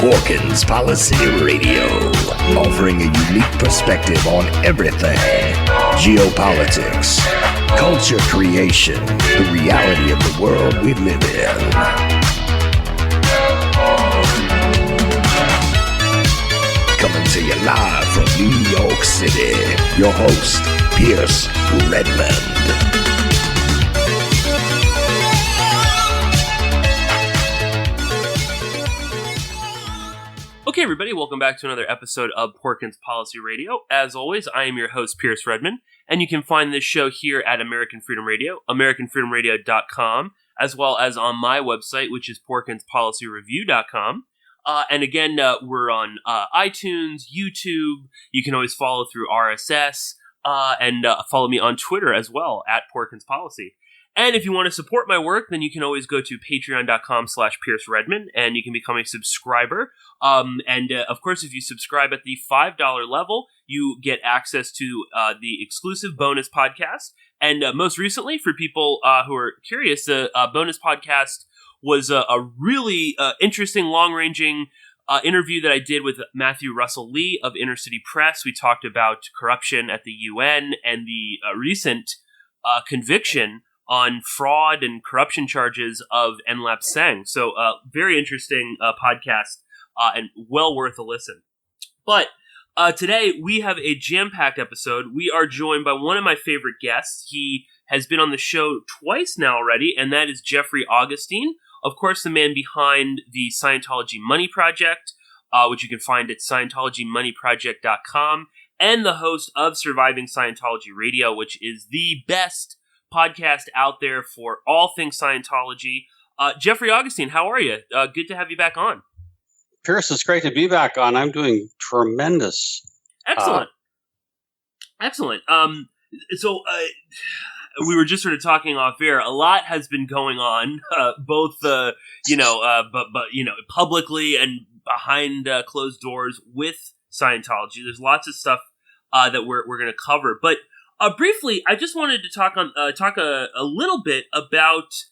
Porkins Policy Radio, offering a unique perspective on everything: geopolitics, culture creation, the reality of the world we live in. Coming to you live from New York City, your host, Pierce Redmond. Okay, everybody, welcome back to another episode of Porkins Policy Radio. As always, I am your host, Pierce Redmond, and you can find this show here at American Freedom Radio, AmericanFreedomRadio.com, as well as on my website, which is PorkinsPolicyReview.com. And again, we're on iTunes, YouTube. You can always follow through RSS, and follow me on Twitter as well, at Porkins Policy. And if you want to support my work, then you can always go to patreon.com/Pierce Redmond, and you can become a subscriber. Of course, if you subscribe at the $5 level, you get access to the exclusive bonus podcast. And most recently, for people who are curious, the bonus podcast was a really interesting, long-ranging interview that I did with Matthew Russell Lee of Inner City Press. We talked about corruption at the UN and the recent conviction on fraud and corruption charges of Enlap Seng. So, very interesting podcast and well worth a listen. But today we have a jam-packed episode. We are joined by one of my favorite guests. He has been on the show twice now already, and that is Jeffrey Augustine. Of course, the man behind the Scientology Money Project, which you can find at Scientologymoneyproject.com, and the host of Surviving Scientology Radio, which is the best podcast out there for all things Scientology. Jeffrey Augustine, how are you? Good to have you back on. Pierce, it's great to be back on. I'm doing tremendous. Excellent. Excellent. So we were just sort of talking off air. A lot has been going on, both publicly and behind closed doors with Scientology. There's lots of stuff that we're going to cover, but briefly, I just wanted to talk a little bit about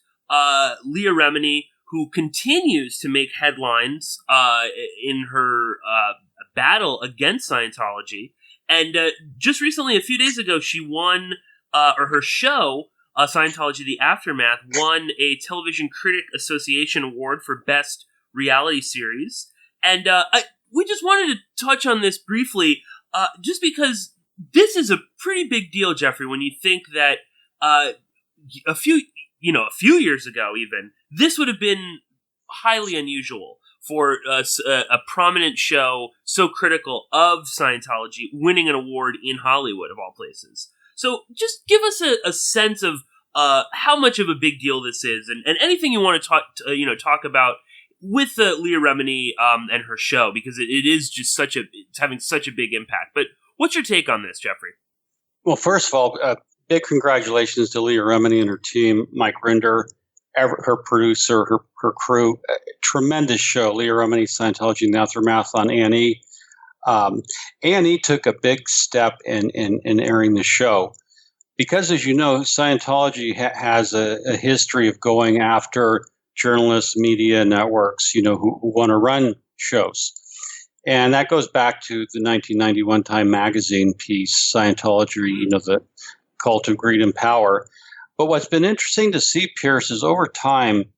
Leah Remini, who continues to make headlines in her battle against Scientology. And just recently, a few days ago, she won, her show, Scientology: The Aftermath, won a Television Critic Association Award for Best Reality Series. And we just wanted to touch on this briefly, just because this is a pretty big deal, Jeffrey, when you think that a few years ago even, this would have been highly unusual for a prominent show so critical of Scientology winning an award in Hollywood, of all places. So just give us a sense of how much of a big deal this is, and anything you want to talk about with Leah Remini and her show, because it is just it's having such a big impact. But what's your take on this, Jeffrey? Well, first of all, big congratulations to Leah Remini and her team, Mike Rinder, her producer, her crew. Tremendous show, Leah Remini, Scientology and the Aftermath on A&E. A&E took a big step in airing the show because, as you know, Scientology has a history of going after journalists, media networks, who want to run shows. And that goes back to the 1991 Time magazine piece, Scientology, the cult of greed and power. But what's been interesting to see, Pierce, is over time,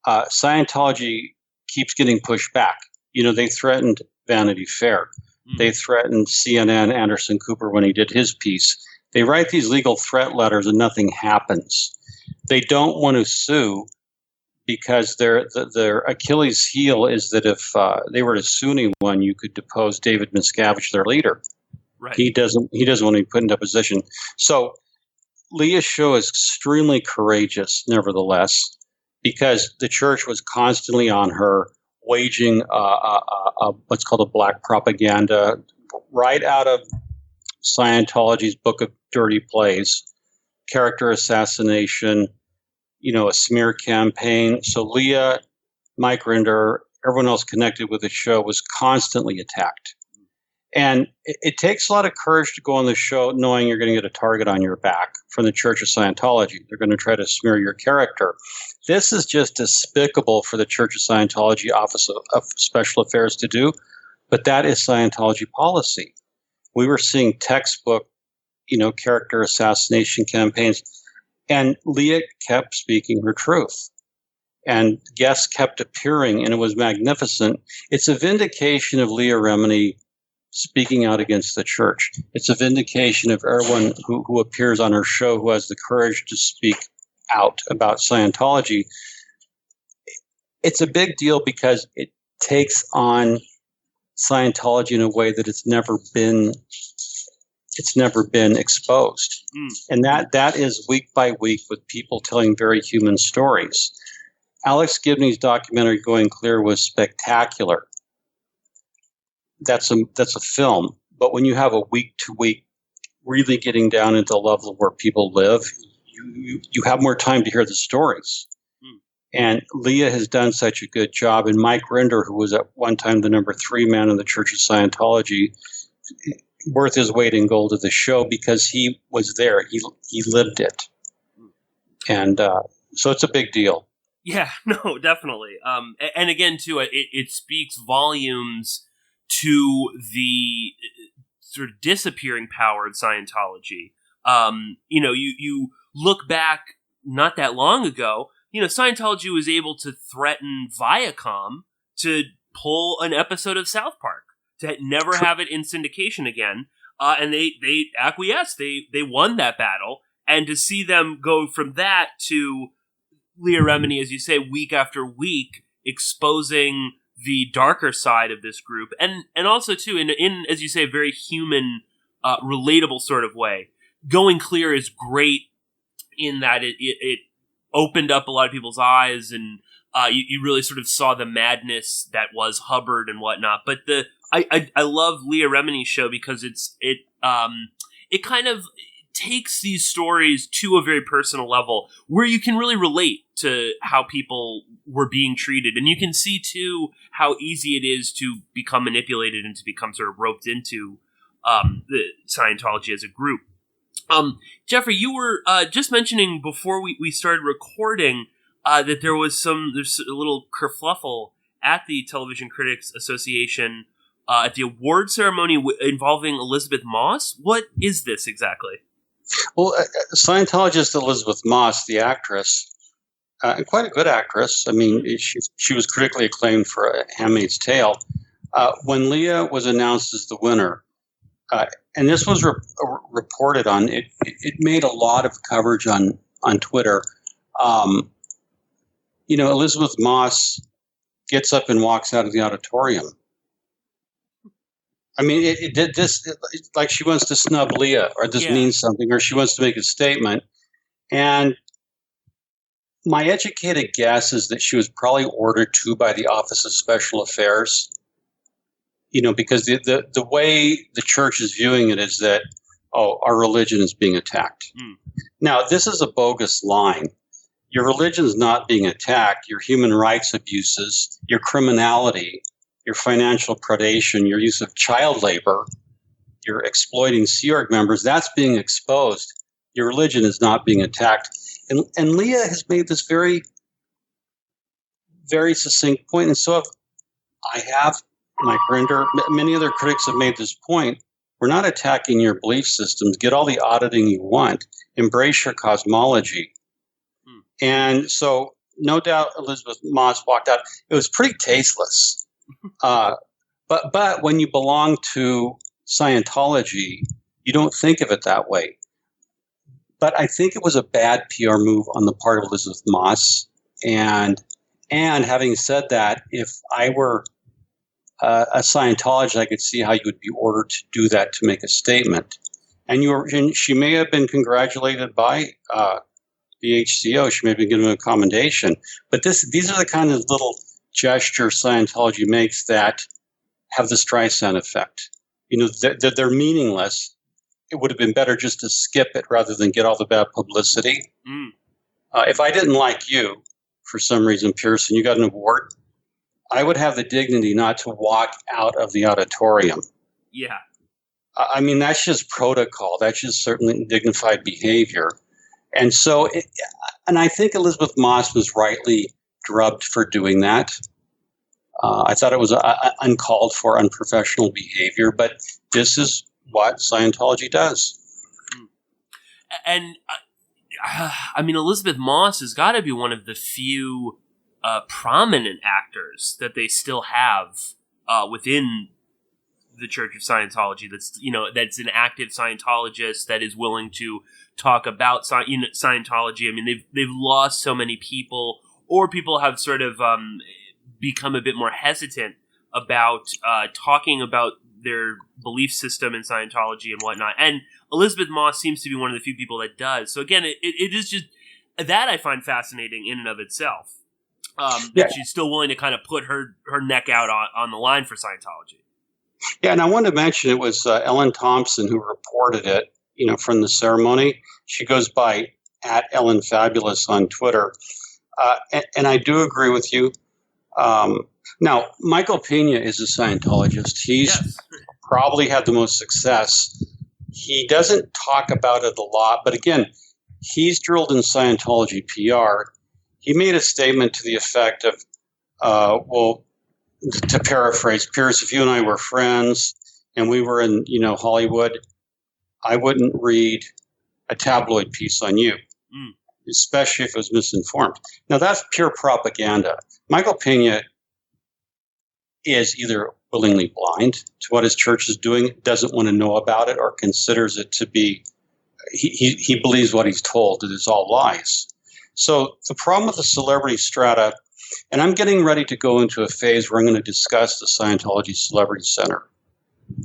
Scientology keeps getting pushed back. They threatened Vanity Fair. They threatened CNN, Anderson Cooper, when he did his piece. They write these legal threat letters and nothing happens. They don't want to sue because their Achilles heel is that if they were to sue anyone, you could depose David Miscavige, their leader. Right. He doesn't want to be put in deposition. So Leah's show is extremely courageous, nevertheless, because the church was constantly on her, waging what's called a black propaganda right out of Scientology's Book of Dirty Plays, character assassination, a smear campaign. So Leah, Mike Rinder, everyone else connected with the show was constantly attacked. And it takes a lot of courage to go on the show knowing you're going to get a target on your back from the Church of Scientology. They're going to try to smear your character. This is just despicable for the Church of Scientology Office of Special Affairs to do, but that is Scientology policy. We were seeing textbook, character assassination campaigns, and Leah kept speaking her truth. And guests kept appearing, and it was magnificent. It's a vindication of Leah Remini speaking out against the church. It's a vindication of everyone who appears on her show who has the courage to speak out about Scientology. It's a big deal because it takes on Scientology in a way that it's never been exposed. And that is week by week with people telling very human stories. Alex Gibney's documentary Going Clear was spectacular. That's a film, but when you have a week to week really getting down into the level of where people live, you have more time to hear the stories. And Leah has done such a good job. And Mike Rinder, who was at one time the number 3 man in the Church of Scientology, worth his weight in gold of the show because he was there. He lived it. And so it's a big deal. Yeah, no, definitely. And again, too, it speaks volumes to the sort of disappearing power of Scientology. You look back not that long ago, Scientology was able to threaten Viacom to pull an episode of South Park, to never have it in syndication again. And they acquiesced. They won that battle. And to see them go from that to Leah Remini, as you say, week after week, exposing the darker side of this group, and also too in as you say, a very human, relatable sort of way. Going Clear is great in that it opened up a lot of people's eyes, and you really sort of saw the madness that was Hubbard and whatnot. But I love Leah Remini's show because it kind of takes these stories to a very personal level where you can really relate to how people were being treated. And you can see, too, how easy it is to become manipulated and to become sort of roped into the Scientology as a group. Jeffrey, you were just mentioning before we started recording that there's a little kerfluffle at the Television Critics Association at the award ceremony involving Elizabeth Moss. What is this exactly? Well, Scientologist Elizabeth Moss, the actress, quite a good actress. I mean, she was critically acclaimed for Handmaid's Tale. When Leah was announced as the winner, and this was reported on, it made a lot of coverage on Twitter. Elizabeth Moss gets up and walks out of the auditorium. I mean, it did this like she wants to snub Leah, or this means something, or she wants to make a statement. And my educated guess is that she was probably ordered to by the Office of Special Affairs. Because the way the church is viewing it is that, our religion is being attacked. Now, this is a bogus line. Your religion's not being attacked. Your human rights abuses, your criminality, your financial predation, your use of child labor, your exploiting Sea Org members, that's being exposed. Your religion is not being attacked. And Leah has made this very, very succinct point, and so I have, Mike Rinder, many other critics have made this point. We're not attacking your belief systems. Get all the auditing you want. Embrace your cosmology. And so, no doubt, Elizabeth Moss walked out. It was pretty tasteless. But when you belong to Scientology, you don't think of it that way. But I think it was a bad PR move on the part of Elizabeth Moss. And having said that, if I were a Scientologist, I could see how you would be ordered to do that, to make a statement. And she may have been congratulated by the HCO. She may have been given a commendation. But these are the kind of little gestures Scientology makes that have the Streisand effect. They're meaningless. It would have been better just to skip it rather than get all the bad publicity. If I didn't like you, for some reason, Pearson, you got an award, I would have the dignity not to walk out of the auditorium. Yeah. I mean, that's just protocol. That's just certainly dignified behavior. And so, and I think Elizabeth Moss was rightly drubbed for doing that. I thought it was uncalled for, unprofessional behavior, but this is what Scientology does. And I mean, Elizabeth Moss has got to be one of the few prominent actors that they still have within the Church of Scientology. That's an active Scientologist that is willing to talk about Scientology. I mean, they've lost so many people, or people have sort of become a bit more hesitant about talking about their belief system in Scientology and whatnot. And Elizabeth Moss seems to be one of the few people that does. So again, it is just that I find fascinating in and of itself. That she's still willing to kind of put her neck out on the line for Scientology. Yeah, and I wanted to mention it was Ellen Thompson who reported it, from the ceremony. She goes by @EllenFabulous on Twitter. And I do agree with you. Now, Michael Pena is a Scientologist. He's probably had the most success. He doesn't talk about it a lot, but again, he's drilled in Scientology PR. He made a statement to the effect of, to paraphrase, Pierce, if you and I were friends and we were in, Hollywood, I wouldn't read a tabloid piece on you, especially if it was misinformed. Now, that's pure propaganda. Michael Pena is either willingly blind to what his church is doing, doesn't want to know about it, or considers it to be, he believes what he's told, that it's all lies. So the problem with the celebrity strata, and I'm getting ready to go into a phase where I'm going to discuss the Scientology Celebrity Center.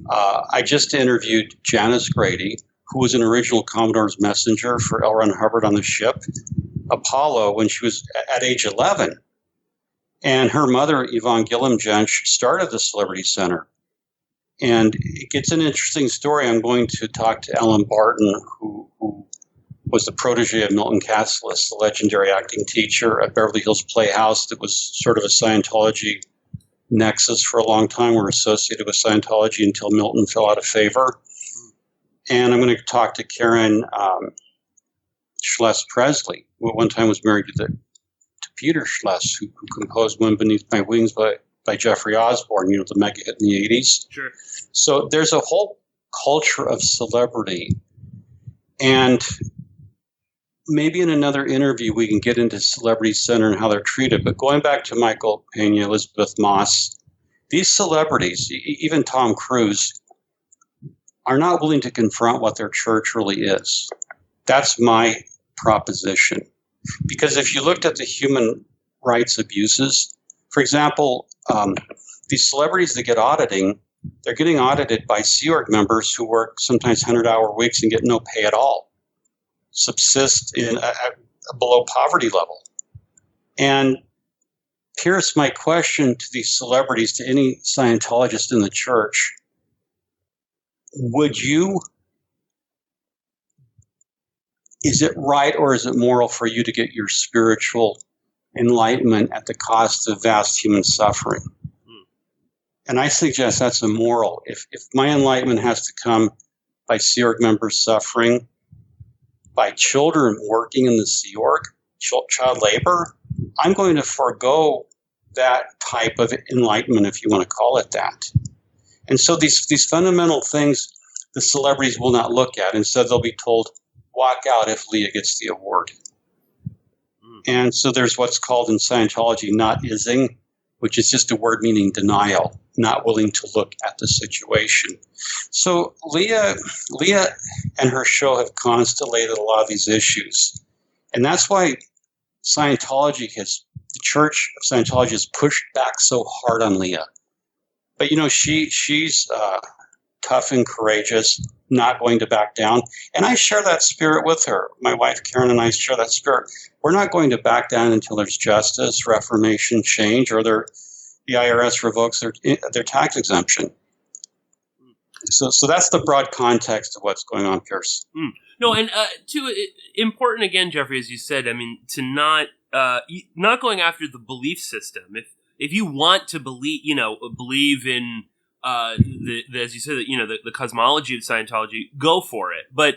I just interviewed Janice Grady, who was an original Commodore's messenger for L. Ron Hubbard on the ship Apollo when she was at age 11. And her mother, Yvonne Gilliam-Jensch, started the Celebrity Center. And it gets an interesting story. I'm going to talk to Ellen Barton, who was the protege of Milton Cassilis, the legendary acting teacher at Beverly Hills Playhouse that was sort of a Scientology nexus for a long time. We're associated with Scientology until Milton fell out of favor. And I'm going to talk to Karen Schless-Presley, who at one time was married to Peter Schless, who composed Wind Beneath My Wings by Jeffrey Osborne, the mega hit in the 80s. Sure. So there's a whole culture of celebrity. And maybe in another interview we can get into Celebrity Center and how they're treated. But going back to Michael Pena, Elizabeth Moss, these celebrities, even Tom Cruise, are not willing to confront what their church really is. That's my proposition. Because if you looked at the human rights abuses, for example, these celebrities that get auditing, they're getting audited by Sea Org members who work sometimes 100-hour weeks and get no pay at all, subsist in below poverty level. And Pierce, my question to these celebrities, to any Scientologist in the church, is it right or is it moral for you to get your spiritual enlightenment at the cost of vast human suffering? And I suggest that's immoral. If my enlightenment has to come by Sea Org members suffering, by children working in the Sea Org, child labor, I'm going to forego that type of enlightenment, if you want to call it that. And so these fundamental things the celebrities will not look at. Instead, they'll be told, walk out if Leah gets the award. And so there's what's called in Scientology not-ising, which is just a word meaning denial, not willing to look at the situation. So Leah and her show have constellated a lot of these issues. And that's why the Church of Scientology has pushed back so hard on Leah. But, she's tough and courageous, not going to back down. And I share that spirit with her. My wife, Karen, and I share that spirit. We're not going to back down until there's justice, reformation, change, or the IRS revokes their tax exemption. So that's the broad context of what's going on, Pierce. No, and important again, Jeffrey, as you said, I mean, to not going after the belief system. If you want to believe in as you said, the cosmology of Scientology, go for it. But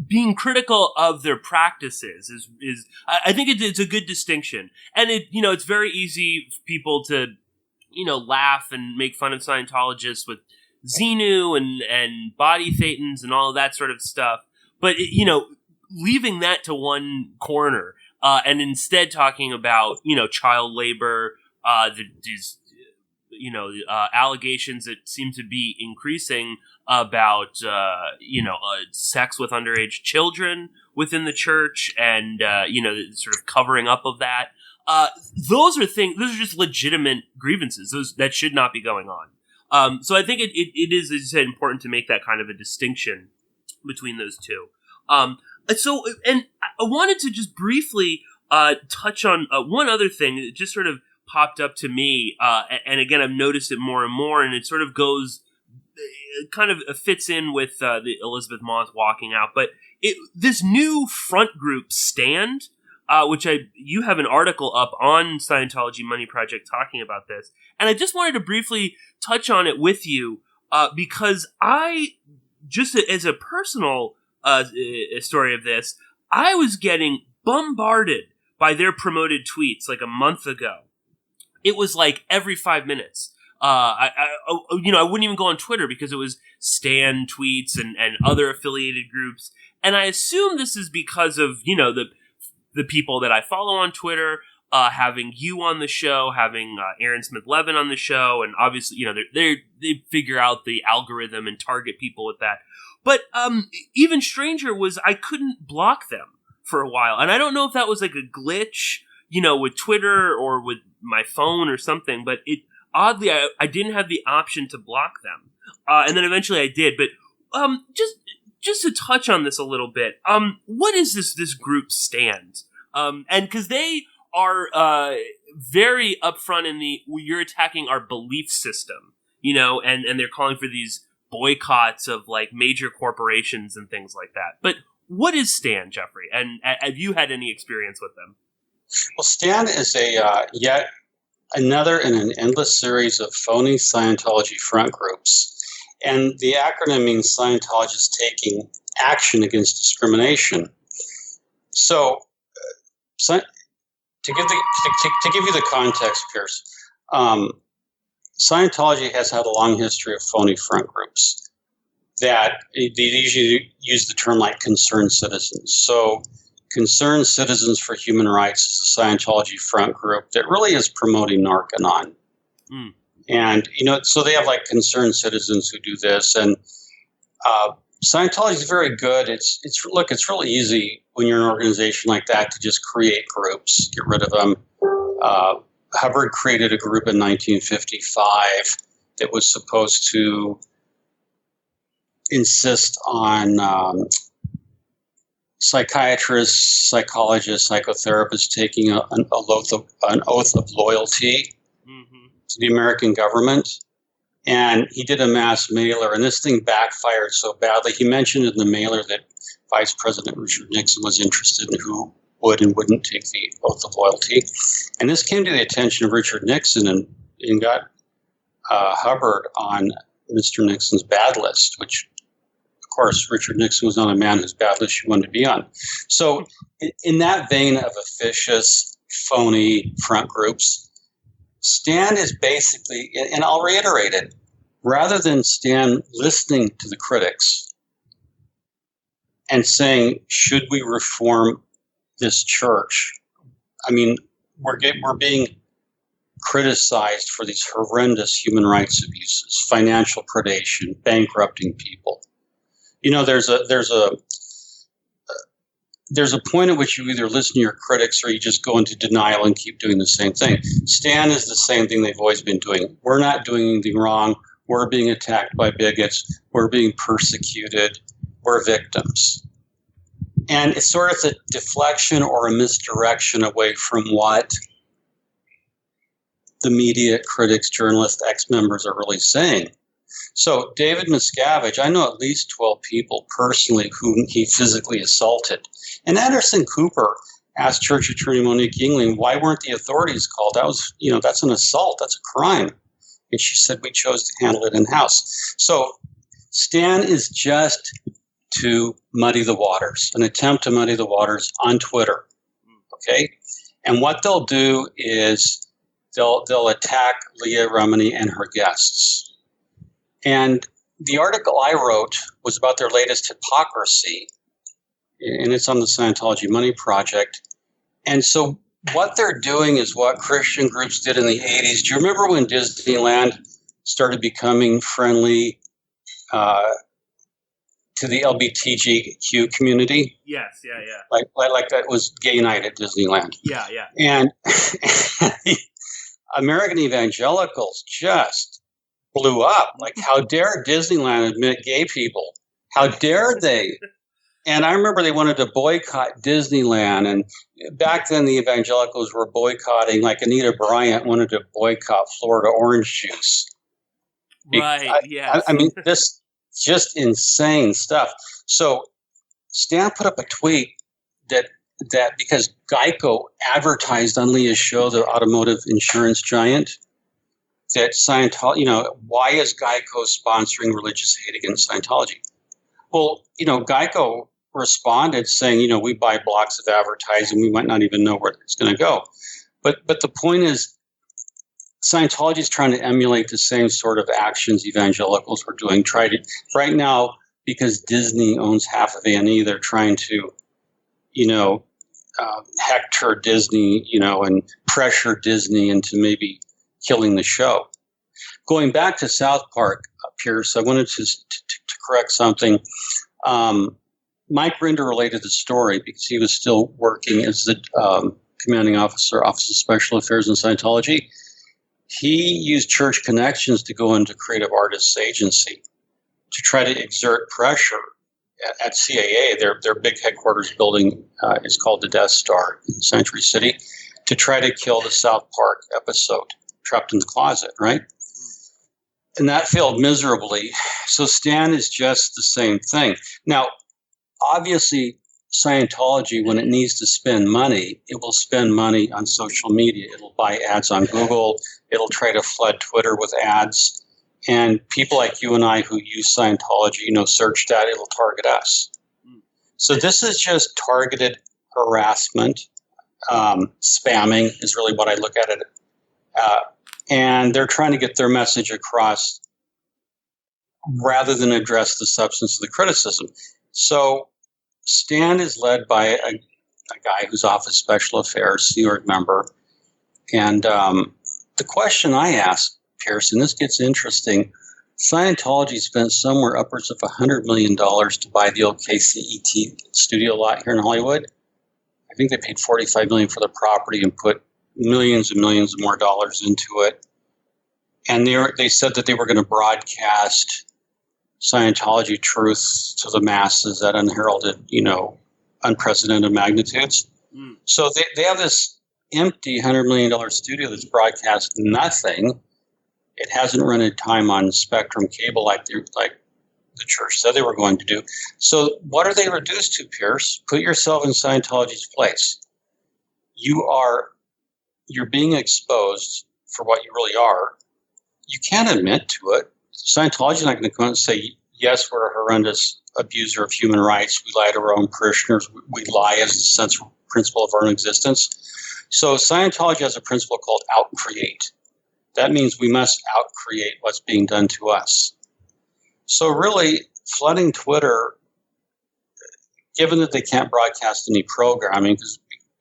being critical of their practices is I think it's a good distinction. And it's very easy for people to, laugh and make fun of Scientologists with Xenu and body thetans and all of that sort of stuff. But, leaving that to one corner, and instead talking about, child labor, these allegations that seem to be increasing about, sex with underage children within the church and, sort of covering up of that. Those are just legitimate grievances. That should not be going on. So I think it is, as you said, important to make that kind of a distinction between those two. And I wanted to just briefly touch on one other thing that just sort of popped up to me, and again, I've noticed it more and more, and it sort of kind of fits in with the Elizabeth Moss walking out. But this new front group Stand, which you have an article up on Scientology Money Project talking about this, and I just wanted to briefly touch on it with you because I, just as a personal story of this, I was getting bombarded by their promoted tweets like a month ago. It was like every 5 minutes. I wouldn't even go on Twitter because it was Stan tweets and other affiliated groups. And I assume this is because of, the people that I follow on Twitter, having you on the show, having Aaron Smith-Levin on the show. And obviously, they figure out the algorithm and target people with that. But even stranger was I couldn't block them for a while. And I don't know if that was like a glitch, with Twitter or with my phone or something, but oddly, I didn't have the option to block them. And then eventually I did. But just to touch on this a little bit, what is this group Stand? And because they are very upfront in you're attacking our belief system, and they're calling for these boycotts of like major corporations and things like that. But what is Stand, Jeffrey? And have you had any experience with them? Well, Stand is yet another in an endless series of phony Scientology front groups. And the acronym means Scientologists taking action against discrimination. So, to give you the context, Pierce, Scientology has had a long history of phony front groups that they usually use the term like concerned citizens. So Concerned Citizens for Human Rights is a Scientology front group that really is promoting Narconon. Mm. And, so they have like concerned citizens who do this. And Scientology is very good. It's really easy when you're an organization like that to just create groups, get rid of them. Hubbard created a group in 1955 that was supposed to insist on psychiatrists, psychologists, psychotherapists taking an oath of loyalty to the American government. And he did a mass mailer, and this thing backfired so badly. He mentioned in the mailer that Vice President Richard Nixon was interested in who would and wouldn't take the oath of loyalty. And this came to the attention of Richard Nixon and got Hubbard on Mr. Nixon's bad list, which, of course, Richard Nixon was not a man whose bad list you wanted to be on. So in that vein of officious, phony front groups, Stand is basically, and I'll reiterate it, rather than Stand listening to the critics and saying, should we reform this church? I mean, we're being criticized for these horrendous human rights abuses, financial predation, bankrupting people. There's a point at which you either listen to your critics or you just go into denial and keep doing the same thing. Stand is the same thing they've always been doing. We're not doing anything wrong. We're being attacked by bigots. We're being persecuted. We're victims. And it's sort of a deflection or a misdirection away from what the media, critics, journalists, ex-members are really saying. So David Miscavige, I know at least 12 people personally whom he physically assaulted. And Anderson Cooper asked Church Attorney Monique Yingling, why weren't the authorities called? That's an assault. That's a crime. And she said, we chose to handle it in-house. So Stan is just to muddy the waters, an attempt to muddy the waters on Twitter. Okay? And what they'll do is they'll attack Leah Remini and her guests. And the article I wrote was about their latest hypocrisy, and it's on the Scientology Money Project. And so what they're doing is what Christian groups did in the 80s. Do you remember when Disneyland started becoming friendly to the LGBTQ community? Yes, yeah. Like that was gay night at Disneyland. Yeah. And American evangelicals just blew up. Like, how dare Disneyland admit gay people? How dare they? And I remember they wanted to boycott Disneyland. And back then, the evangelicals were boycotting, like Anita Bryant wanted to boycott Florida orange juice. Right, yes. I mean, this just insane stuff. So Stan put up a tweet that because Geico advertised on Leah's show, the automotive insurance giant, that Scientology, why is Geico sponsoring religious hate against Scientology? Well, Geico responded saying, we buy blocks of advertising. We might not even know where it's going to go. But the point is, Scientology is trying to emulate the same sort of actions evangelicals were doing. Right now, because Disney owns half of A&E, they're trying to, hector Disney, and pressure Disney into maybe killing the show. Going back to South Park, Pierce, I wanted to correct something. Mike Rinder related the story because he was still working as the commanding officer, Office of Special Affairs in Scientology. He used church connections to go into Creative Artists Agency to try to exert pressure at CAA. Their big headquarters building is called the Death Star in Century City, to try to kill the South Park episode, Trapped in the Closet, right? And that failed miserably. So Stan is just the same thing. Now, obviously, Scientology, when it needs to spend money, it will spend money on social media. It'll buy ads on Google. It'll try to flood Twitter with ads. And people like you and I who use Scientology, search that, it'll target us. So this is just targeted harassment. Spamming is really what I look at it. And they're trying to get their message across rather than address the substance of the criticism. So Stan is led by a guy who's Office Special Affairs, New York member. And the question I ask, Pierce, and this gets interesting, Scientology spent somewhere upwards of $100 million to buy the old KCET studio lot here in Hollywood. I think they paid $45 million for the property and put millions and millions more dollars into it. And they said that they were going to broadcast Scientology truth to the masses at unheralded, unprecedented magnitudes. So they have this empty $100 million studio that's broadcast nothing. It hasn't rented time on Spectrum cable like the church said they were going to do. So what are they reduced to, Pierce? Put yourself in Scientology's place. You're being exposed for what you really are. You can't admit to it. Scientology is not going to come out and say, yes, we're a horrendous abuser of human rights. We lie to our own parishioners. We lie as the central principle of our own existence. So Scientology has a principle called outcreate. That means we must outcreate what's being done to us. So really, flooding Twitter, given that they can't broadcast any programming, because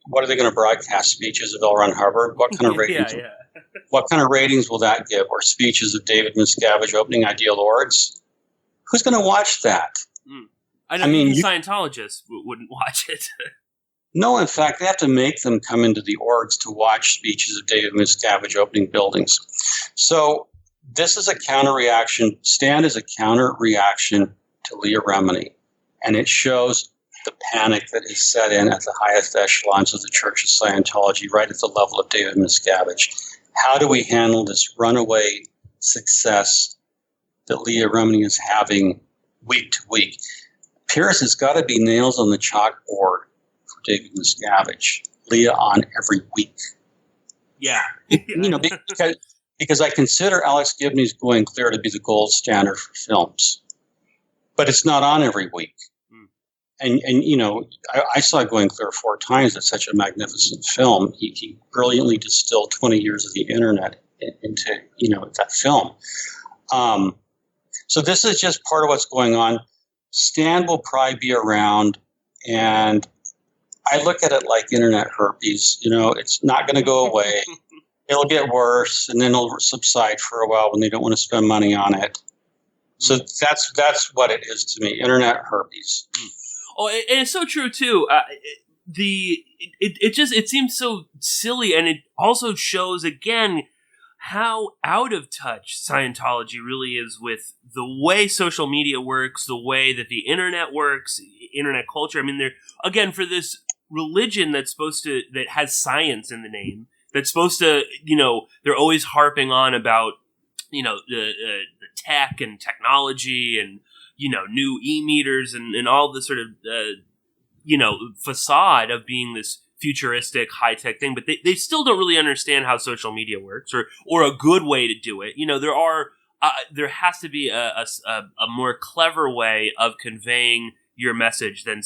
what are they going to broadcast? Speeches of L Ron Hubbard? What kind of ratings? What kind of ratings will that give? Or speeches of David Miscavige opening ideal orgs? Who's going to watch that? I mean, Scientologists wouldn't watch it. No, in fact, they have to make them come into the orgs to watch speeches of David Miscavige opening buildings. So this is a counter-reaction. Stan is a counter-reaction to Leah Remini. And it shows the panic that is set in at the highest echelons of the Church of Scientology, right at the level of David Miscavige. How do we handle this runaway success that Leah Remini is having week to week? Pierce, has got to be nails on the chalkboard for David Miscavige. Leah on every week. Yeah. Because because I consider Alex Gibney's Going Clear to be the gold standard for films. But it's not on every week. And you know, I saw Going Clear 4 times. It's such a magnificent film. He brilliantly distilled 20 years of the internet into, you know, that film. So this is just part of what's going on. Stan will probably be around, and I look at it like internet herpes. You know, it's not going to go away. It'll get worse, and then it'll subside for a while when they don't want to spend money on it. So that's what it is to me, internet herpes. Oh, and it's so true too. It seems so silly, and it also shows again how out of touch Scientology really is with the way social media works, the way that the internet works, internet culture. I mean, they're again for this religion that has science in the name. That's supposed to, you know, they're always harping on about, you know, the tech and technology and, you know, new e-meters and all the sort of, you know, facade of being this futuristic high-tech thing. But they still don't really understand how social media works or a good way to do it. You know, there has to be a more clever way of conveying your message than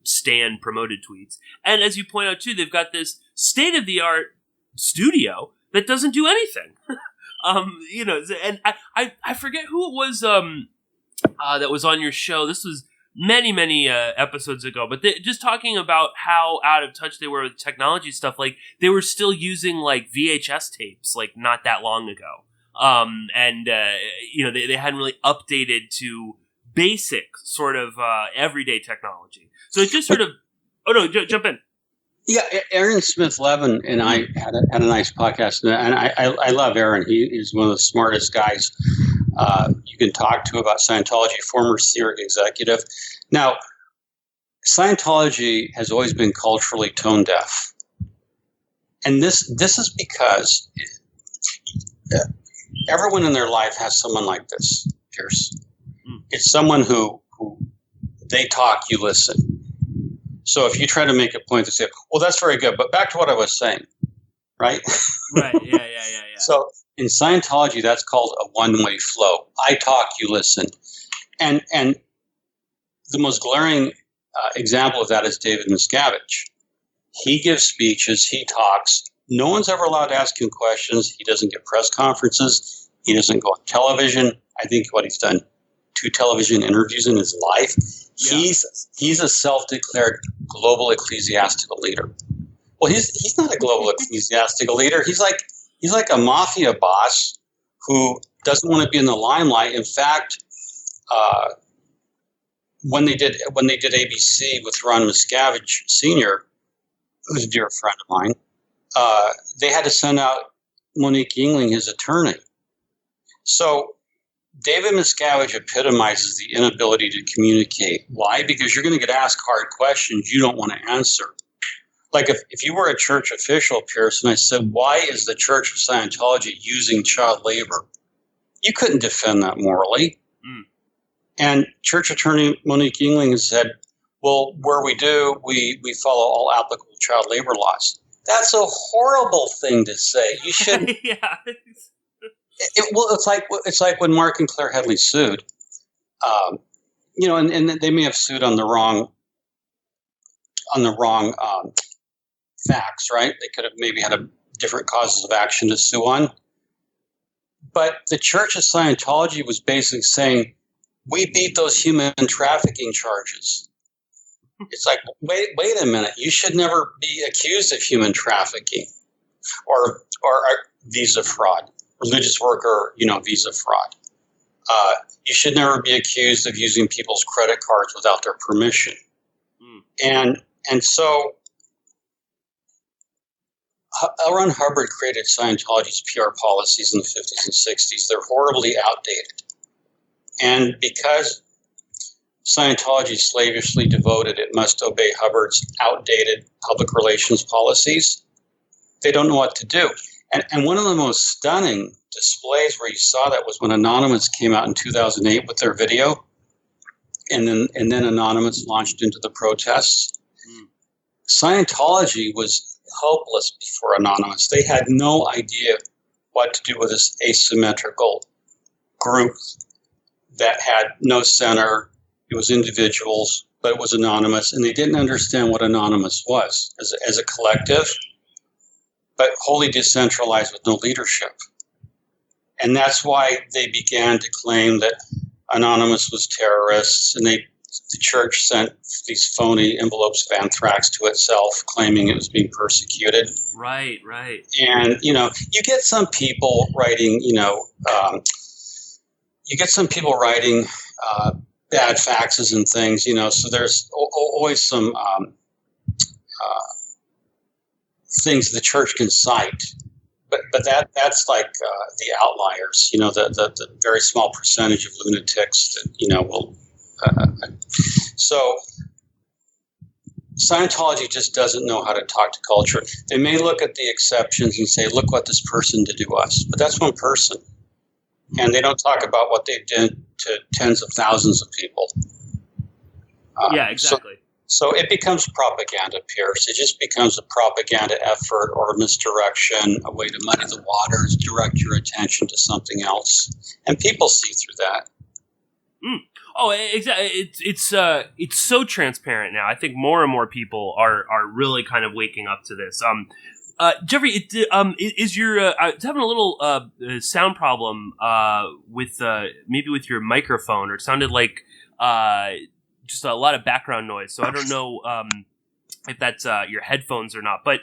Stan promoted tweets. And as you point out, too, they've got this state-of-the-art studio that doesn't do anything. You know, and I forget who it was that was on your show. This was many episodes ago, but just talking about how out of touch they were with technology stuff. Like they were still using like VHS tapes like not that long ago. You know, they hadn't really updated to basic sort of everyday technology. So it just sort of jump in. Yeah, Aaron Smith-Levin and I had a nice podcast, and I love Aaron. He is one of the smartest guys you can talk to about Scientology, former theory executive. Now, Scientology has always been culturally tone deaf, and this is because everyone in their life has someone like this, Pierce. It's someone who they talk, you listen. So if you try to make a point to say, well, that's very good, but back to what I was saying, right? Right, yeah. So in Scientology, that's called a one-way flow. I talk, you listen. And the most glaring example of that is David Miscavige. He gives speeches, he talks. No one's ever allowed to ask him questions. He doesn't get press conferences. He doesn't go on television. I think what he's done, 2 television interviews in his life. Yeah. He's a self-declared global ecclesiastical leader. Well, he's not a global ecclesiastical leader. He's like a mafia boss who doesn't want to be in the limelight. In fact, when they did ABC with Ron Miscavige Sr., who's a dear friend of mine, they had to send out Monique Yingling, his attorney. So David Miscavige epitomizes the inability to communicate. Why? Because you're going to get asked hard questions you don't want to answer. Like if you were a church official, Pierce, and I said, why is the Church of Scientology using child labor? You couldn't defend that morally. And church attorney Monique Yingling has said, well, where we do, we follow all applicable child labor laws. That's a horrible thing to say. You shouldn't. Yeah. It's like when Mark and Claire Headley sued, you know, and they may have sued on the wrong facts, right? They could have maybe had a different causes of action to sue on. But the Church of Scientology was basically saying, we beat those human trafficking charges. It's like, wait a minute, you should never be accused of human trafficking or visa fraud. Religious worker, you know, visa fraud. You should never be accused of using people's credit cards without their permission. And so L Ron Hubbard created Scientology's PR policies in the 50s and 60s. They're horribly outdated. And because Scientology is slavishly devoted, it must obey Hubbard's outdated public relations policies. They don't know what to do. And one of the most stunning displays where you saw that was when Anonymous came out in 2008 with their video, and then Anonymous launched into the protests. Scientology was helpless before Anonymous. They had no idea what to do with this asymmetrical group that had no center. It was individuals, but it was anonymous, and they didn't understand what anonymous was as a collective, but wholly decentralized with no leadership. And that's why they began to claim that anonymous was terrorists, and the church sent these phony envelopes of anthrax to itself, claiming it was being persecuted. Right. And, you get some people writing, bad faxes and things, so there's always some things the church can cite. But that's like the outliers, the very small percentage of lunatics that, will. So Scientology just doesn't know how to talk to culture. They may look at the exceptions and say, look what this person did to us. But that's one person. And they don't talk about what they did to tens of thousands of people. Yeah, exactly. So it becomes propaganda, Pierce. It just becomes a propaganda effort or a misdirection, a way to muddy the waters, direct your attention to something else. And people see through that. Oh, exactly. It's so transparent now. I think more and more people are really kind of waking up to this. Jeffrey, is your it's having a little sound problem with maybe with your microphone, or it sounded like just a lot of background noise. So I don't know if that's your headphones or not. But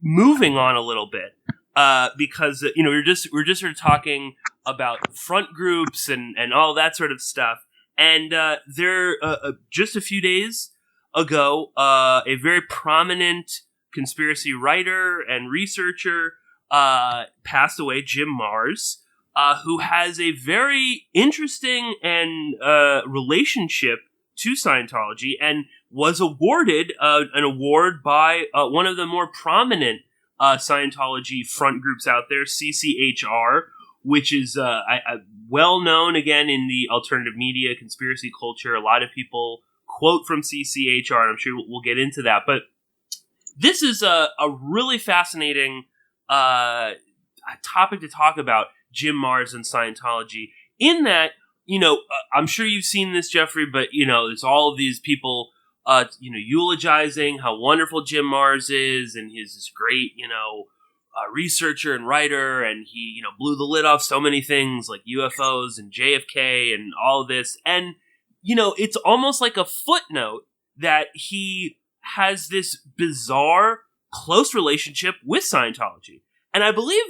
moving on a little bit, because we're just sort of talking about front groups and all that sort of stuff. And there, just a few days ago, a very prominent conspiracy writer and researcher passed away, Jim Marrs, who has a very interesting and relationship to Scientology, and was awarded an award by one of the more prominent Scientology front groups out there, CCHR, which is well known, again, in the alternative media conspiracy culture. A lot of people quote from CCHR, and I'm sure we'll get into that. But this is a really fascinating topic to talk about, Jim Marrs and Scientology, in that, I'm sure you've seen this, Jeffrey, but, there's all of these people, eulogizing how wonderful Jim Marrs is, and he's this great, researcher and writer, and he, blew the lid off so many things like UFOs and JFK and all of this. And, it's almost like a footnote that he has this bizarre, close relationship with Scientology. And I believe,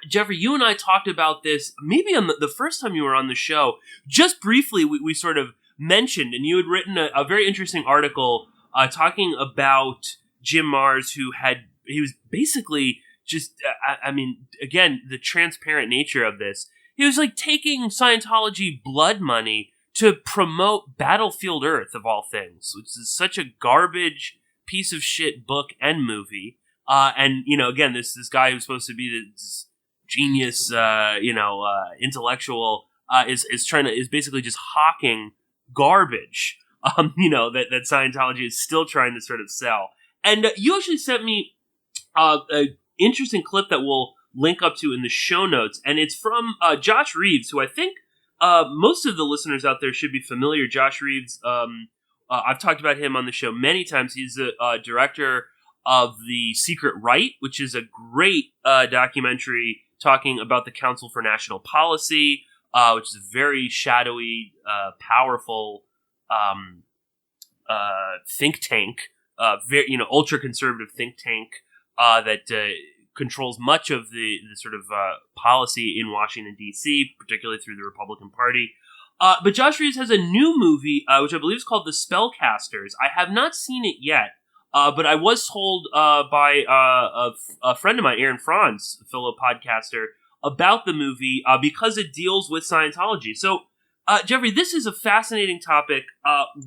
Jeffrey, you and I talked about this maybe on the first time you were on the show. Just briefly, we sort of mentioned, and you had written a very interesting article talking about Jim Marrs, he was basically just, again, the transparent nature of this. He was like taking Scientology blood money to promote Battlefield Earth, of all things, which is such a garbage piece of shit book and movie. And, again, this guy who's supposed to be this genius, intellectual, is basically just hawking garbage, that Scientology is still trying to sort of sell. And you actually sent me an interesting clip that we'll link up to in the show notes, and it's from Josh Reeves, who I think most of the listeners out there should be familiar. Josh Reeves, I've talked about him on the show many times. He's the director of The Secret Right, which is a great documentary talking about the Council for National Policy, which is a very shadowy, powerful think tank, very ultra conservative think tank that controls much of the sort of policy in Washington, D.C., particularly through the Republican Party. But Josh Reeves has a new movie, which I believe is called The Spellcasters. I have not seen it yet, but I was told by a friend of mine, Aaron Franz, a fellow podcaster, about the movie because it deals with Scientology. So, Jeffrey, this is a fascinating topic.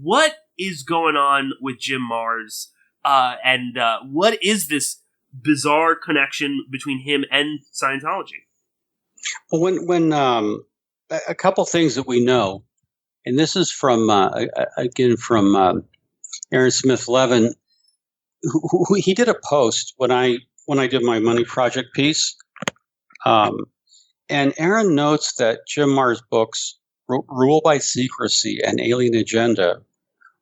What is going on with Jim Marrs, and what is this bizarre connection between him and Scientology? Well, when a couple things that we know, and this is from Aaron Smith Levin, who he did a post when I when I did my money project piece. And Aaron notes that Jim Marrs' books, Rule by Secrecy and Alien Agenda,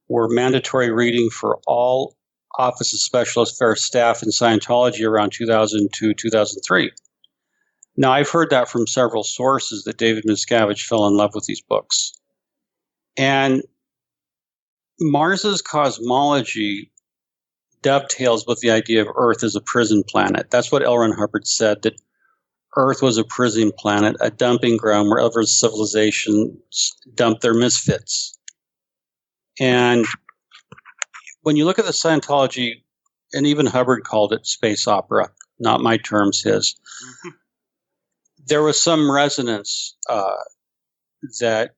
were mandatory reading for all Office of Special Affairs staff in Scientology around 2002, 2003. Now, I've heard that from several sources that David Miscavige fell in love with these books. And Mars's cosmology dovetails with the idea of Earth as a prison planet. That's what L Ron Hubbard said, that Earth was a prison planet, a dumping ground where other civilizations dumped their misfits. And when you look at the Scientology, and even Hubbard called it space opera, not my terms, his, there was some resonance that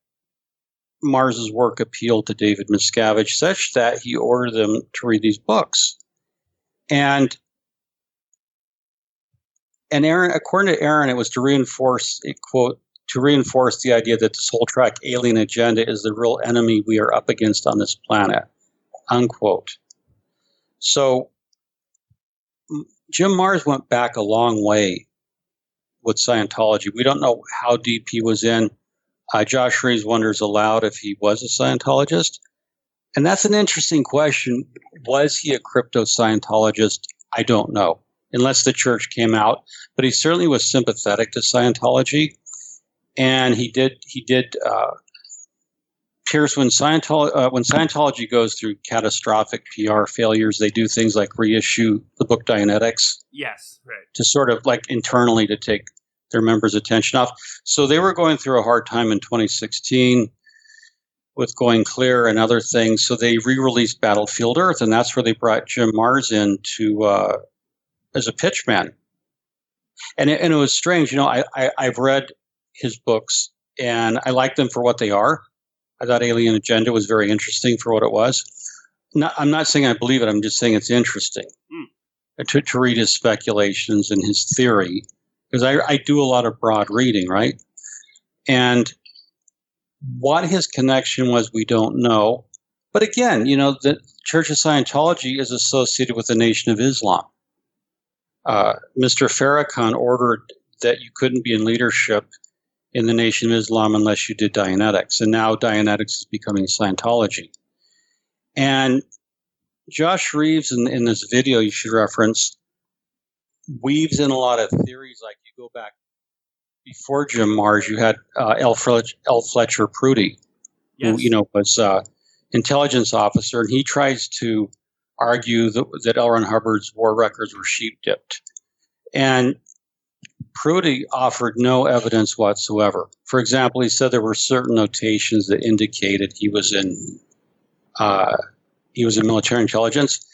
Mars's work appealed to David Miscavige, such that he ordered them to read these books. And Aaron, according to Aaron, it was to reinforce, quote, to reinforce the idea that this whole track alien agenda is the real enemy we are up against on this planet, unquote. So Jim Marrs went back a long way with Scientology. We don't know how deep he was in. Josh Reeves wonders aloud if he was a Scientologist. And that's an interesting question. Was he a crypto Scientologist? I don't know, unless the church came out. But he certainly was sympathetic to Scientology. And he did Pierce, when Scientology goes through catastrophic PR failures, they do things like reissue the book Dianetics. Yes, right. To sort of like internally to take their members' attention off. So they were going through a hard time in 2016 with Going Clear and other things. So they re-released Battlefield Earth, and that's where they brought Jim Marrs in to as a pitchman. And it was strange. You know, I've read his books, and I like them for what they are. I thought Alien Agenda was very interesting for what it was. I'm not saying I believe it. I'm just saying it's interesting to read his speculations and his theory, because I do a lot of broad reading, right? And what his connection was, we don't know. But again, you know, the Church of Scientology is associated with the Nation of Islam. Mr. Farrakhan ordered that you couldn't be in leadership in the Nation of Islam unless you did Dianetics. And now Dianetics is becoming Scientology. And Josh Reeves, in this video you should reference, weaves in a lot of theories. Like you go back before Jim Marrs, you had L Fletcher Prouty, yes, who was intelligence officer, and he tries to argue that L Ron Hubbard's war records were sheep-dipped. And Prouty offered no evidence whatsoever. For example, he said there were certain notations that indicated he was in military intelligence.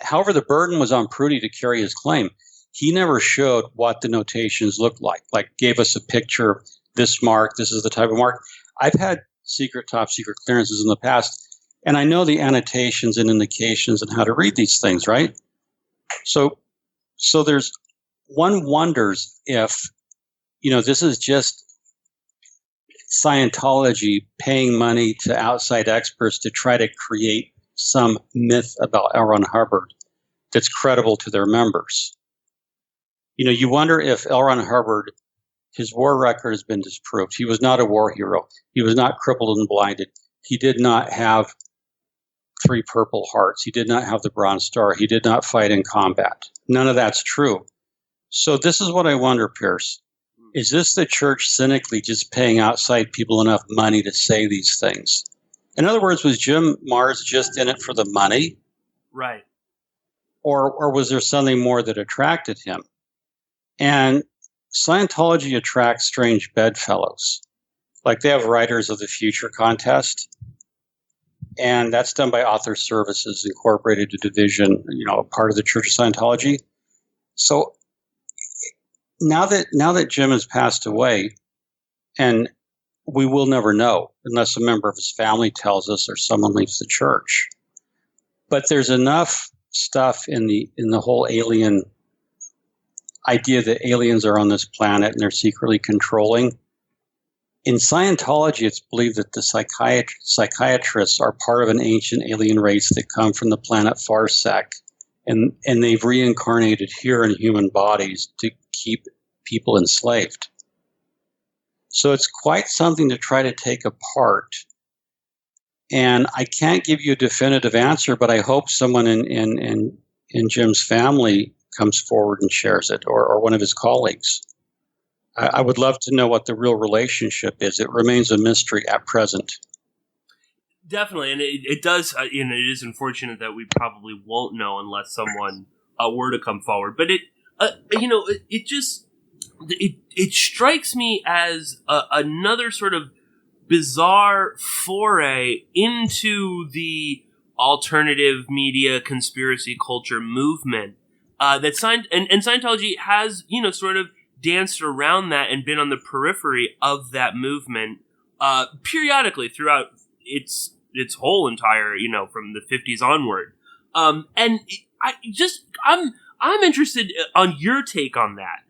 However, the burden was on Prouty to carry his claim. He never showed what the notations looked like gave us a picture, this mark, this is the type of mark. I've had top secret clearances in the past, and I know the annotations and indications and how to read these things, right? So there's, one wonders if, this is just Scientology paying money to outside experts to try to create some myth about L Ron Hubbard that's credible to their members. You wonder if L Ron Hubbard, his war record has been disproved. He was not a war hero. He was not crippled and blinded. He did not have 3 Purple Hearts. He did not have the Bronze Star. He did not fight in combat. None of that's true. So this is what I wonder, Pierce. Is this the church cynically just paying outside people enough money to say these things? In other words, was Jim Marrs just in it for the money? Right. Or was there something more that attracted him? And Scientology attracts strange bedfellows. Like they have Writers of the Future contest. And that's done by Author Services Incorporated, a division, a part of the Church of Scientology. So now that Jim has passed away, and we will never know unless a member of his family tells us or someone leaves the church. But there's enough stuff in the whole alien idea that aliens are on this planet and they're secretly controlling. In Scientology, it's believed that the psychiatrists are part of an ancient alien race that come from the planet Farsec and they've reincarnated here in human bodies to keep people enslaved. So it's quite something to try to take apart. And I can't give you a definitive answer, but I hope someone in Jim's family comes forward and shares it, or one of his colleagues. I would love to know what the real relationship is. It remains a mystery at present. Definitely, and it does. It is unfortunate that we probably won't know unless someone were to come forward. But it strikes me as another sort of bizarre foray into the alternative media conspiracy culture movement that Scientology has sort of danced around that and been on the periphery of that movement periodically throughout its whole entire from the 50s onward. I'm interested on your take on that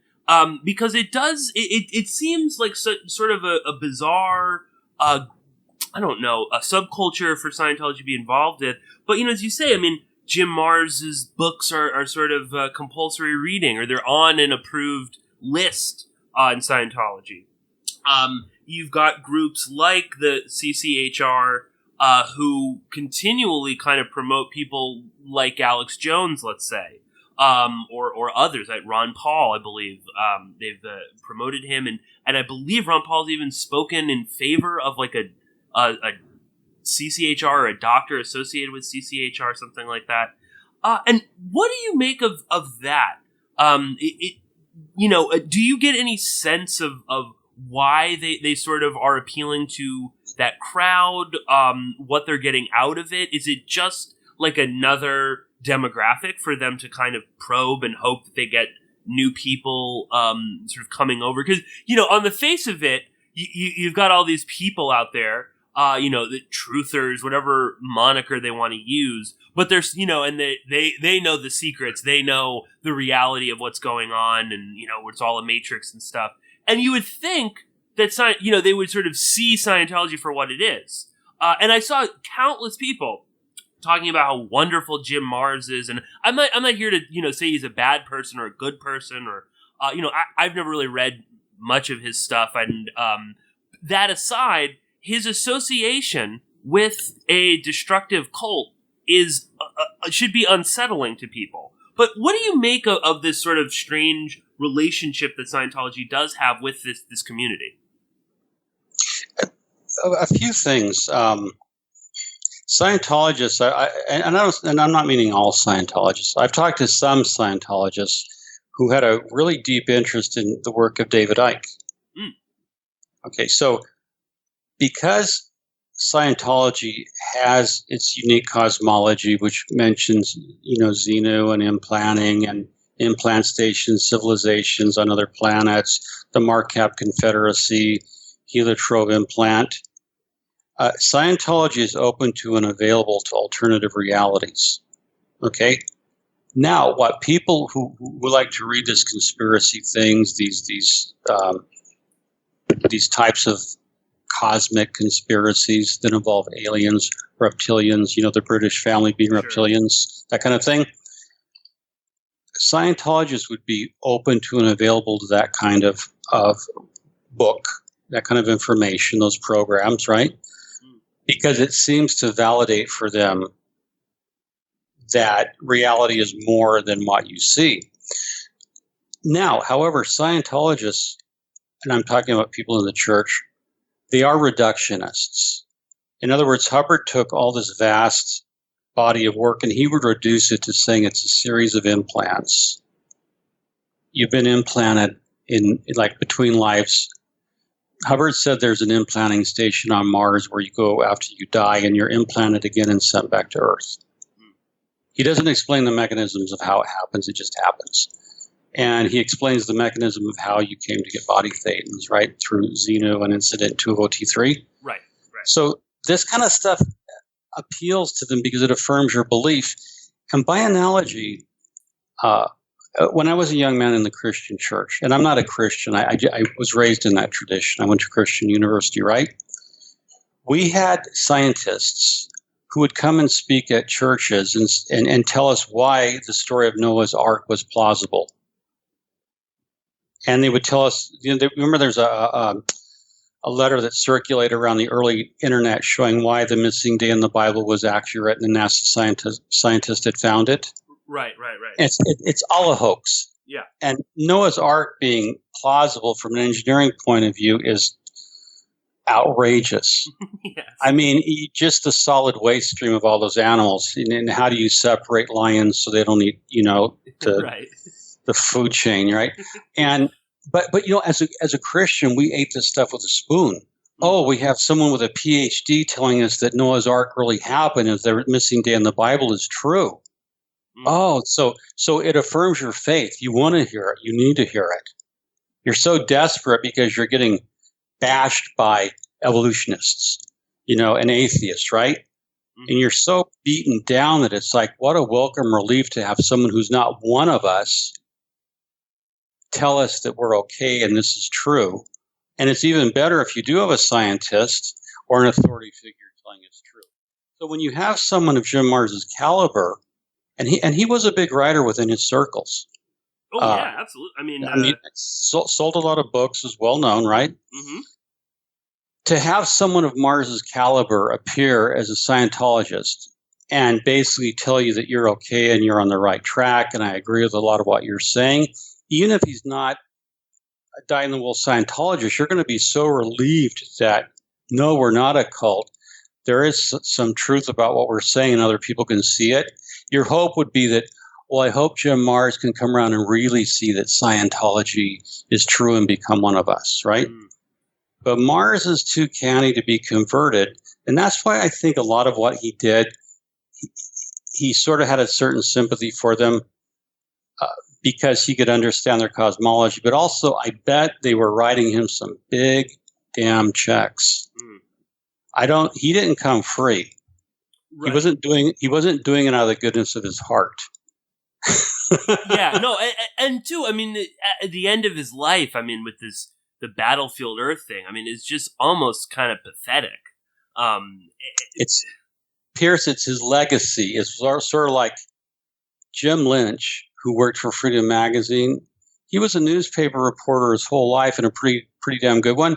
because it seems like sort of a bizarre a subculture for Scientology to be involved in. But as you say, I mean, Jim Marrs's books are sort of compulsory reading, or they're on an approved list in Scientology. You've got groups like the CCHR who continually kind of promote people like Alex Jones, let's say, or others like Ron Paul. I believe they've promoted him, and I believe Ron Paul's even spoken in favor of like a CCHR or a doctor associated with CCHR, something like that. And what do you make of that? Do you get any sense of why they sort of are appealing to that crowd? What they're getting out of it? Is it just like another demographic for them to kind of probe and hope that they get new people sort of coming over? Because, on the face of it, you've got all these people out there, the truthers, whatever moniker they want to use, but there's, and they know the secrets, they know the reality of what's going on, and, it's all a matrix and stuff. And you would think that, they would sort of see Scientology for what it is. And I saw countless people talking about how wonderful Jim Marrs is, and I'm not here to, say he's a bad person or a good person, or, I've never really read much of his stuff, and that aside, his association with a destructive cult should be unsettling to people. But what do you make of this sort of strange relationship that Scientology does have with this community? A few things. Scientologists, and I'm not meaning all Scientologists. I've talked to some Scientologists who had a really deep interest in the work of David Icke. Mm. Okay, so because Scientology has its unique cosmology, which mentions, Xenu and implanting and implant stations, civilizations on other planets, the Markab Confederacy, heliotrope implant, Scientology is open to and available to alternative realities. Okay? Now, what people who like to read this conspiracy things, these types of cosmic conspiracies that involve aliens, reptilians, the British family being reptilians, that kind of thing. Scientologists would be open to and available to that kind of book, that kind of information, those programs, right? Because it seems to validate for them that reality is more than what you see. Now, however, Scientologists, and I'm talking about people in the church, they are reductionists. In other words, Hubbard took all this vast body of work and he would reduce it to saying it's a series of implants. You've been implanted in like between lives. Hubbard said there's an implanting station on Mars where you go after you die and you're implanted again and sent back to Earth. He doesn't explain the mechanisms of how it happens, it just happens. And he explains the mechanism of how you came to get body thetans, right, through Xenu and Incident 20T3. Right. So this kind of stuff appeals to them because it affirms your belief. And by analogy, when I was a young man in the Christian church, and I'm not a Christian, I was raised in that tradition. I went to Christian university, right? We had scientists who would come and speak at churches and tell us why the story of Noah's Ark was plausible. And they would tell us, remember there's a letter that circulated around the early internet showing why the missing day in the Bible was accurate, and the NASA scientist had found it. Right. It's all a hoax. Yeah. And Noah's Ark being plausible from an engineering point of view is outrageous. Yes. I mean, just the solid waste stream of all those animals. And how do you separate lions so they don't eat, right. the food chain, right? And but as a Christian, we ate this stuff with a spoon. Oh, we have someone with a PhD telling us that Noah's Ark really happened, and the missing day in the Bible is true. Oh, so it affirms your faith. You want to hear it. You need to hear it. You're so desperate because you're getting bashed by evolutionists, and atheists, right? And you're so beaten down that it's like, what a welcome relief to have someone who's not one of us tell us that we're okay and this is true. And it's even better if you do have a scientist or an authority figure telling us true. So when you have someone of Jim Marrs's caliber, and he was a big writer within his circles. Oh, yeah, absolutely. I mean, sold a lot of books, is well known, right? Mm-hmm. To have someone of Marrs's caliber appear as a Scientologist and basically tell you that you're okay and you're on the right track, and I agree with a lot of what you're saying, even if he's not a dyed-in-the-wool Scientologist, you're going to be so relieved that, no, we're not a cult. There is some truth about what we're saying and other people can see it. Your hope would be that, well, I hope Jim Marrs can come around and really see that Scientology is true and become one of us, right? Mm. But Marrs is too canny to be converted, and that's why I think a lot of what he did, he sort of had a certain sympathy for them because he could understand their cosmology, but also I bet they were writing him some big damn checks. Mm. He didn't come free. Right. He wasn't doing it out of the goodness of his heart. Yeah, no, and too, at the end of his life, with the Battlefield Earth thing, it's just almost kind of pathetic. It's his legacy. It's sort of like Jim Lynch, who worked for Freedom Magazine. He was a newspaper reporter his whole life, and a pretty damn good one.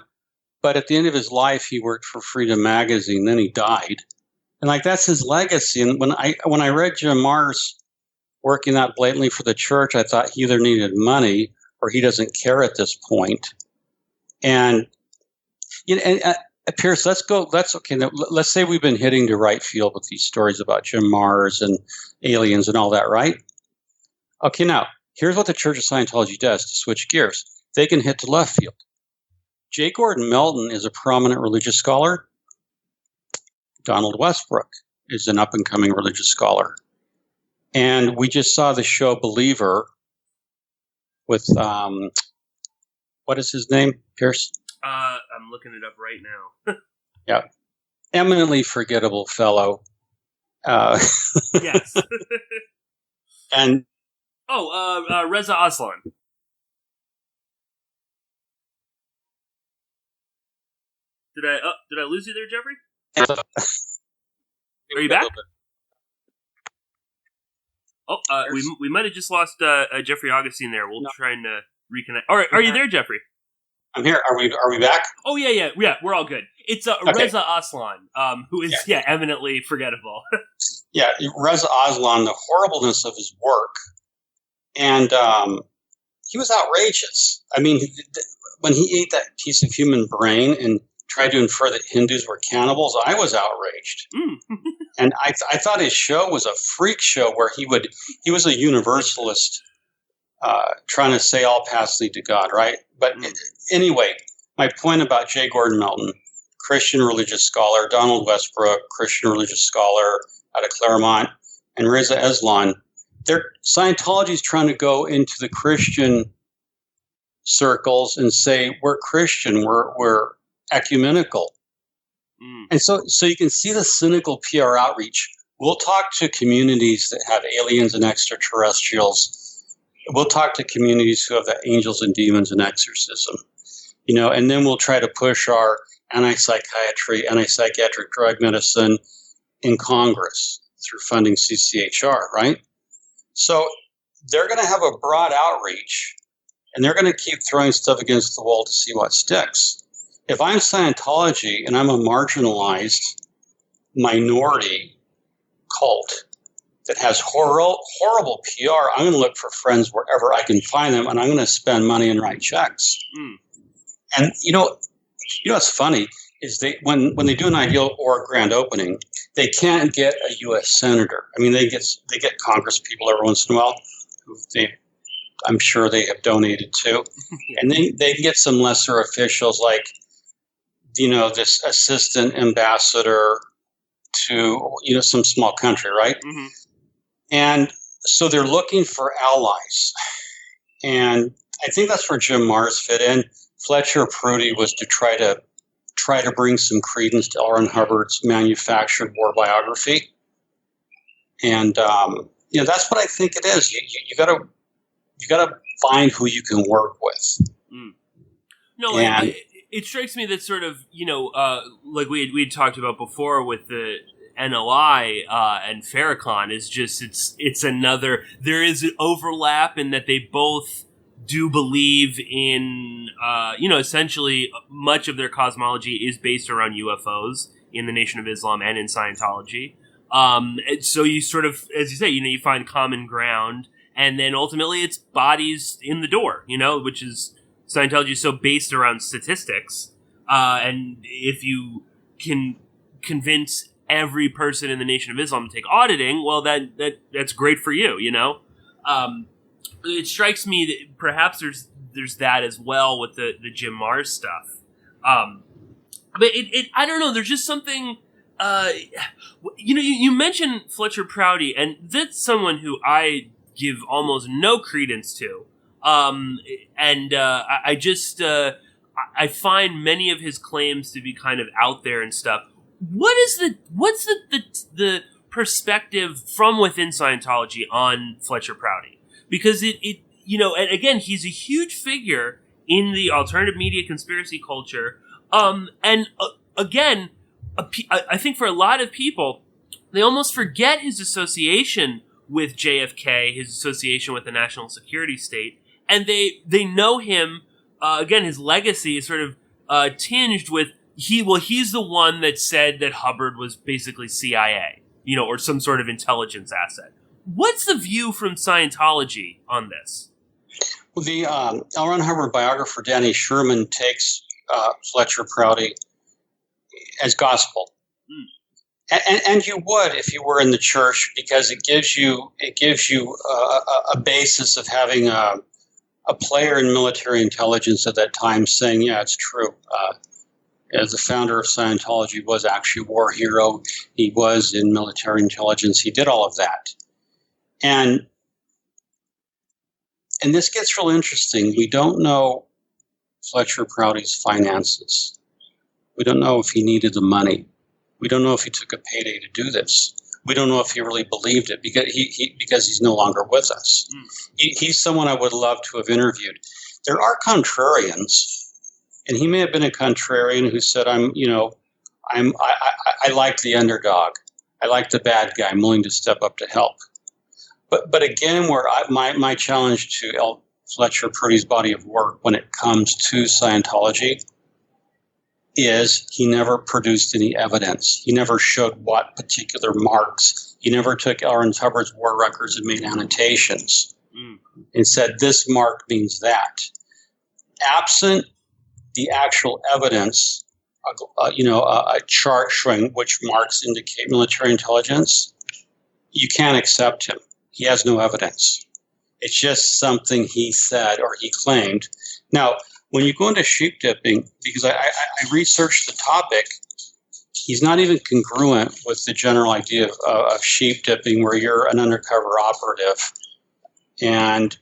But at the end of his life, he worked for Freedom Magazine. Then he died. And that's his legacy. And when I read Jim Marrs working that blatantly for the church, I thought he either needed money or he doesn't care at this point. And Pierce, let's go. Let's say we've been hitting to right field with these stories about Jim Marrs and aliens and all that, right? Okay, now here's what the Church of Scientology does to switch gears. They can hit to left field. J. Gordon Melton is a prominent religious scholar. Donald Westbrook is an up-and-coming religious scholar. And we just saw the show Believer with, what is his name, Pierce? I'm looking it up right now. Yeah. Eminently forgettable fellow. Yes. And Reza Aslan. Did I lose you there, Jeffrey? Are you back? Oh, we might have just lost Jeffrey Augustine there. We'll try and reconnect. All right, are you there, Jeffrey? I'm here. Are we back? Oh yeah. We're all good. It's Reza Aslan, who is eminently forgettable. Yeah, Reza Aslan, the horribleness of his work, and he was outrageous. When he ate that piece of human brain and tried to infer that Hindus were cannibals, I was outraged. Mm. And I thought his show was a freak show where he was a universalist trying to say all paths lead to God, right? But anyway, my point about J. Gordon Melton, Christian religious scholar, Donald Westbrook, Christian religious scholar out of Claremont, and Reza Aslan, Scientology is trying to go into the Christian circles and say, we're Christian, we're ecumenical. Mm. And so you can see the cynical PR outreach. We'll talk to communities that have aliens and extraterrestrials. We'll talk to communities who have the angels and demons and exorcism, and then we'll try to push our anti-psychiatry, anti-psychiatric drug medicine, in Congress through funding CCHR, right? So they're going to have a broad outreach, and they're going to keep throwing stuff against the wall to see what sticks. If I'm Scientology and I'm a marginalized minority cult that has horrible PR, I'm going to look for friends wherever I can find them, and I'm going to spend money and write checks. And you know what's funny is when they do an ideal or a grand opening, they can't get a U.S. senator. I mean, they get Congress people every once in a while who I'm sure they have donated to, and they can get some lesser officials like this assistant ambassador to some small country, right? Mm-hmm. And so they're looking for allies, and I think that's where Jim Marrs fit in. Fletcher Prouty was to try to bring some credence to L Ron Hubbard's manufactured war biography, and that's what I think it is. You gotta find who you can work with. No, it strikes me that sort of like we had talked about before with the NOI and Farrakhan is just it's another. There is an overlap in that they both do believe in essentially much of their cosmology is based around UFOs in the Nation of Islam and in Scientology. And so you sort of, as you say, you find common ground, and then ultimately it's bodies in the door, which is Scientology is so based around statistics. And if you can convince every person in the Nation of Islam to take auditing, well, that's great for you, It strikes me that perhaps there's that as well with the Jim Marrs stuff. But I don't know. There's just something. You mentioned Fletcher Prouty, and that's someone who I give almost no credence to. I just I find many of his claims to be kind of out there and stuff. What's the perspective from within Scientology on Fletcher Prouty? Because and again, he's a huge figure in the alternative media conspiracy culture. Again, I think for a lot of people, they almost forget his association with JFK, his association with the national security state, and they know him. Again, his legacy is sort of tinged with he's the one that said that Hubbard was basically CIA, or some sort of intelligence asset. What's the view from Scientology on this? Well, the L Ron Hubbard biographer Danny Sherman takes Fletcher Prouty as gospel, and you would if you were in the church, because it gives you a basis of having a player in military intelligence at that time saying, yeah, it's true. As the founder of Scientology was actually a war hero. He was in military intelligence. He did all of that. And this gets real interesting. We don't know Fletcher Prouty's finances. We don't know if he needed the money. We don't know if he took a payday to do this. We don't know if he really believed it because he's no longer with us. He's someone I would love to have interviewed. There are contrarians, and he may have been a contrarian who said, I like the underdog. I like the bad guy. I'm willing to step up to help. But again, where my challenge to L. Fletcher Prouty's body of work when it comes to Scientology is he never produced any evidence. He never showed what particular marks. He never took L. Ron Hubbard's war records and made annotations and said this mark means that. Absent the actual evidence, a chart showing which marks indicate military intelligence, you can't accept him. He has no evidence. It's just something he said or he claimed. Now, when you go into sheep dipping, because I researched the topic, he's not even congruent with the general idea of sheep dipping, where you're an undercover operative, and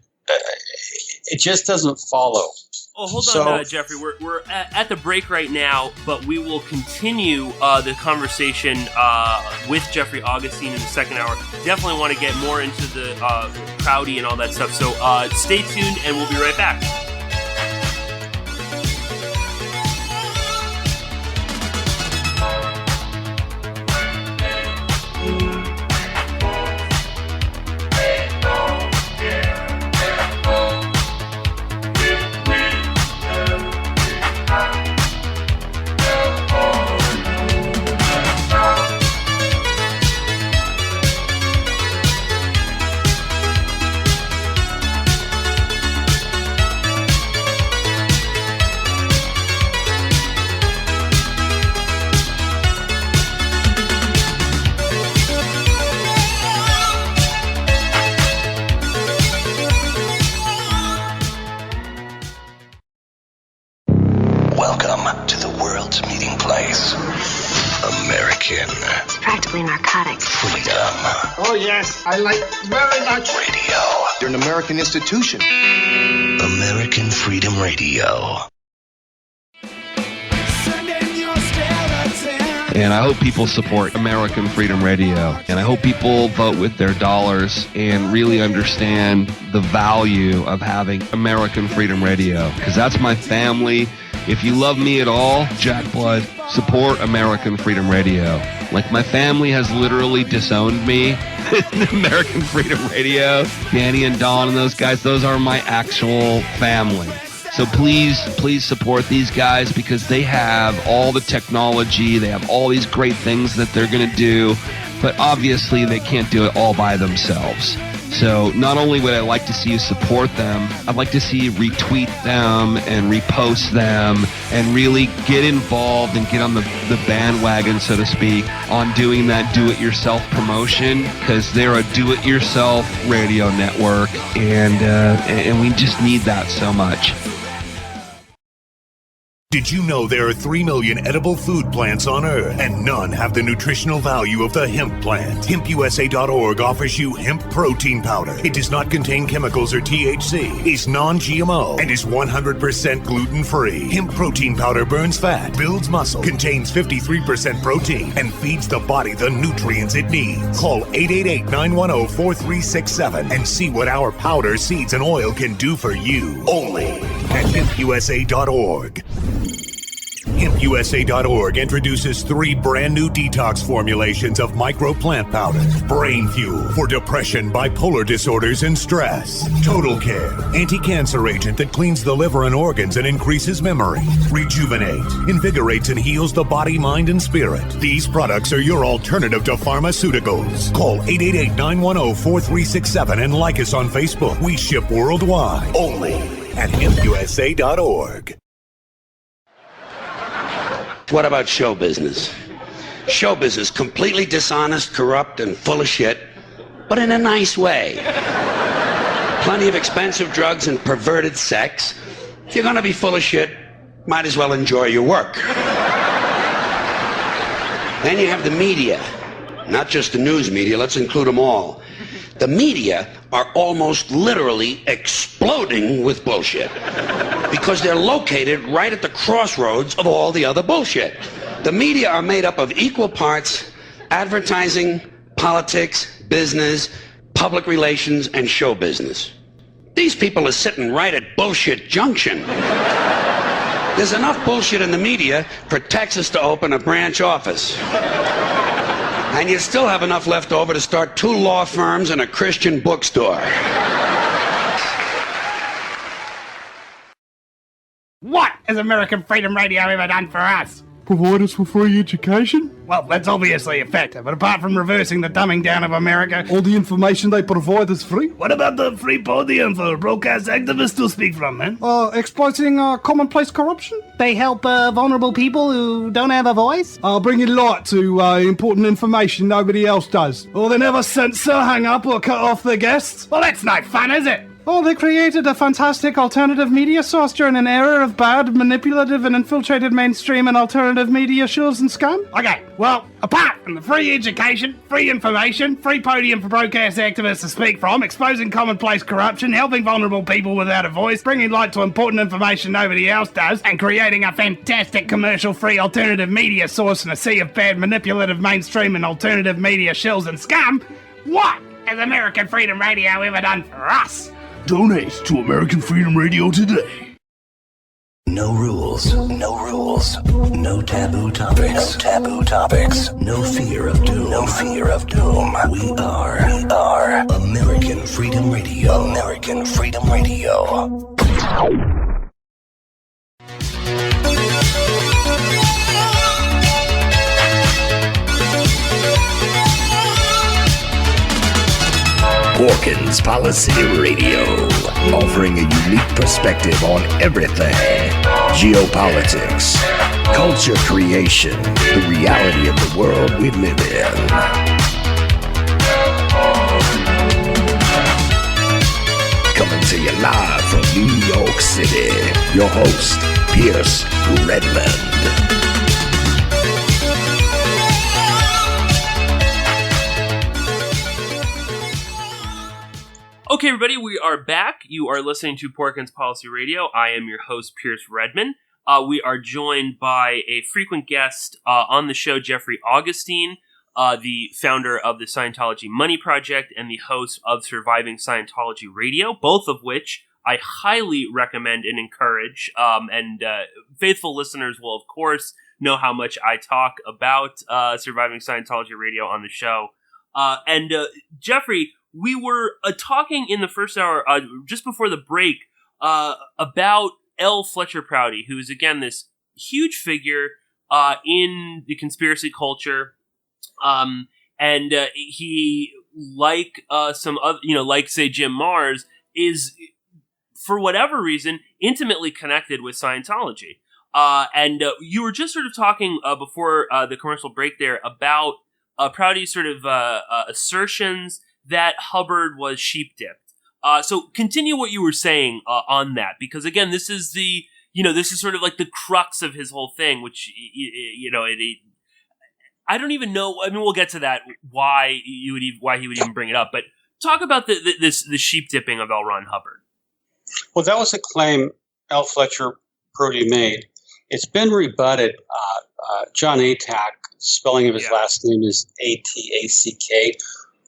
it just doesn't follow. Oh, hold on, Jeffrey. We're at the break right now, but we will continue the conversation with Jeffrey Augustine in the second hour. Definitely want to get more into the Prouty and all that stuff. So stay tuned, and we'll be right back. American. It's practically narcotic. Freedom. Oh, yes, I like very much. Radio. You're an American institution. American Freedom Radio. And I hope people support American Freedom Radio. And I hope people vote with their dollars and really understand the value of having American Freedom Radio. Because that's my family. If you love me at all, Jack Blood, support American Freedom Radio. Like, my family has literally disowned me. American Freedom Radio, Danny and Don and those guys, those are my actual family. So please support these guys, because they have all the technology, they have all these great things that they're going to do, but obviously they can't do it all by themselves. So not only would I like to see you support them, I'd like to see you retweet them and repost them and really get involved and get on the bandwagon, so to speak, on doing that do-it-yourself promotion, because they're a do-it-yourself radio network, and we just need that so much. Did you know there are 3 million edible food plants on Earth, and none have the nutritional value of the hemp plant? HempUSA.org offers you hemp protein powder. It does not contain chemicals or THC, is non-GMO, and is 100% gluten-free. Hemp protein powder burns fat, builds muscle, contains 53% protein, and feeds the body the nutrients it needs. Call 888-910-4367 and see what our powder, seeds, and oil can do for you. Only at HempUSA.org. HempUSA.org introduces 3 brand new detox formulations of micro plant powder. Brain Fuel for depression, bipolar disorders, and stress. Total Care, anti-cancer agent that cleans the liver and organs and increases memory. Rejuvenate, invigorates and heals the body, mind, and spirit. These products are your alternative to pharmaceuticals. Call 888-910-4367 and like us on Facebook. We ship worldwide. Only at HempUSA.org. What about show business? Show business, completely dishonest, corrupt, and full of shit, but in a nice way. Plenty of expensive drugs and perverted sex. If you're gonna be full of shit, might as well enjoy your work. Then you have the media. Not just the news media, let's include them all. The media are almost literally exploding with bullshit, because they're located right at the crossroads of all the other bullshit. The media are made up of equal parts advertising, politics, business, public relations, and show business. These people are sitting right at bullshit junction. There's enough bullshit in the media for Texas to open a branch office. And you still have enough left over to start 2 law firms and a Christian bookstore. What has American Freedom Radio ever done for us? Provide us with free education? Well, that's obviously effective, but apart from reversing the dumbing down of America... All the information they provide is free? What about the free podium for broadcast activists to speak from, man? Exploiting commonplace corruption? They help vulnerable people who don't have a voice? Bringing light to important information nobody else does. Or they never censor, hang up, or cut off their guests? Well, that's no fun, is it? Oh, they created a fantastic alternative media source during an era of bad, manipulative, and infiltrated mainstream and alternative media shows and scam. Okay, well, apart from the free education, free information, free podium for broadcast activists to speak from, exposing commonplace corruption, helping vulnerable people without a voice, bringing light to important information nobody else does, and creating a fantastic commercial-free alternative media source in a sea of bad, manipulative mainstream and alternative media shills and scum, what has American Freedom Radio ever done for us? Donate to American Freedom Radio today. No rules, no rules, no taboo topics, no taboo topics, no fear of doom, no fear of doom. We are American Freedom Radio, American Freedom Radio. Porkins Policy Radio, offering a unique perspective on everything: geopolitics, culture creation, the reality of the world we live in. Coming to you live from New York City, your host, Pierce Redmond. Okay, everybody, we are back. You are listening to Porkins Policy Radio. I am your host, Pierce Redman. We are joined by a frequent guest on the show, Jeffrey Augustine, the founder of the Scientology Money Project and the host of Surviving Scientology Radio, both of which I highly recommend and encourage. And faithful listeners will, of course, know how much I talk about Surviving Scientology Radio on the show. And Jeffrey, we were talking in the first hour, just before the break, about L. Fletcher Prouty, who is, again, this huge figure in the conspiracy culture. And he, like some other, like, say, Jim Mars, is, for whatever reason, intimately connected with Scientology. And you were just sort of talking before the commercial break there about Prouty's sort of assertions that Hubbard was sheep-dipped. So continue what you were saying on that, because again, this is this is sort of like the crux of his whole thing, which, I don't even know. I mean, we'll get to that, why he would even bring it up, but talk about the sheep-dipping of L. Ron Hubbard. Well, that was a claim L. Fletcher Prouty made. It's been rebutted. John Atack, spelling of his last name is A-T-A-C-K,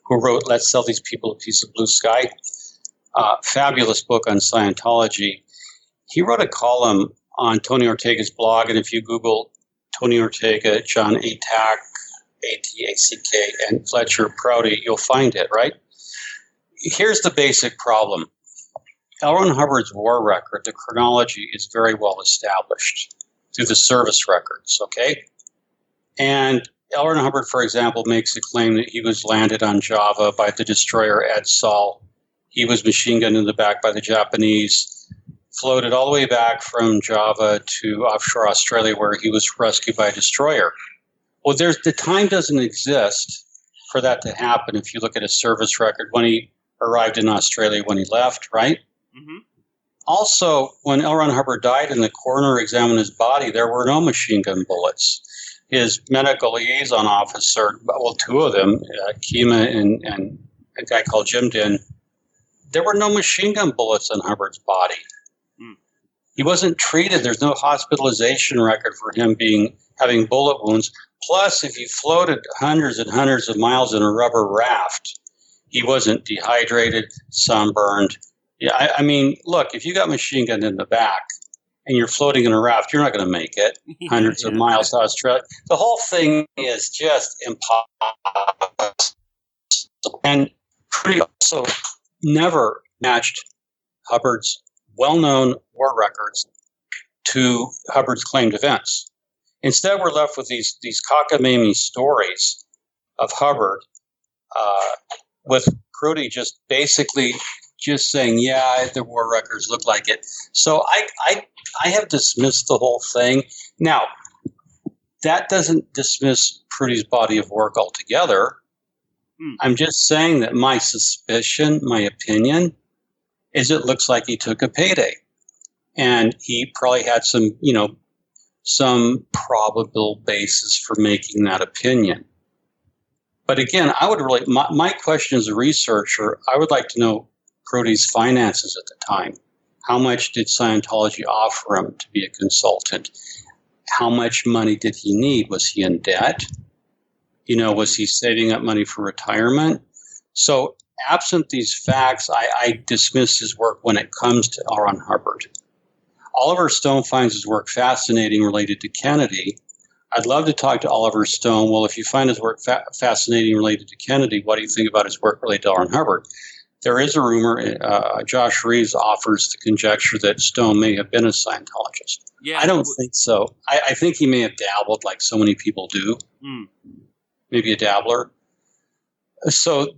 who wrote Let's Sell These People a Piece of Blue Sky. Fabulous book on Scientology. He wrote a column on Tony Ortega's blog, and if you Google Tony Ortega, John Atack, A-T-A-C-K, and Fletcher Prouty, you'll find it, right? Here's the basic problem. L. Ron Hubbard's war record, the chronology, is very well established through the service records, okay? And L. Ron Hubbard, for example, makes a claim that he was landed on Java by the destroyer Ed Sol. He was machine gunned in the back by the Japanese, floated all the way back from Java to offshore Australia, where he was rescued by a destroyer. Well, the time doesn't exist for that to happen if you look at his service record when he arrived in Australia, when he left, right? Mm-hmm. Also, when L. Ron Hubbard died and the coroner examined his body, there were no machine gun bullets. His medical liaison officer, well, two of them, Kima and a guy called Jim Din, there were no machine gun bullets on Hubbard's body. Mm. He wasn't treated. There's no hospitalization record for him having bullet wounds. Plus, if he floated hundreds and hundreds of miles in a rubber raft, he wasn't dehydrated, sunburned. Yeah, I mean, look, if you got machine gunned in the back and you're floating in a raft, you're not going to make it hundreds of miles to Australia. The whole thing is just impossible. And Prouty also never matched Hubbard's well-known war records to Hubbard's claimed events. Instead, we're left with these cockamamie stories of Hubbard, with Prouty just basically just saying, yeah, the war records look like it. So I have dismissed the whole thing. Now, that doesn't dismiss Prouty's body of work altogether. I'm just saying that my suspicion, my opinion, is it looks like he took a payday. And he probably had some probable basis for making that opinion. But again, I would really, my question as a researcher, I would like to know Prouty's finances at the time. How much did Scientology offer him to be a consultant? How much money did he need? Was he in debt? Was he saving up money for retirement? So absent these facts, I dismiss his work when it comes to L. Ron Hubbard. Oliver Stone finds his work fascinating related to Kennedy. I'd love to talk to Oliver Stone. Well, if you find his work fascinating related to Kennedy, what do you think about his work related to L. Ron Hubbard? There is a rumor, Josh Reeves offers the conjecture that Stone may have been a Scientologist. Yeah, I don't think so. I think he may have dabbled like so many people do. Maybe a dabbler. So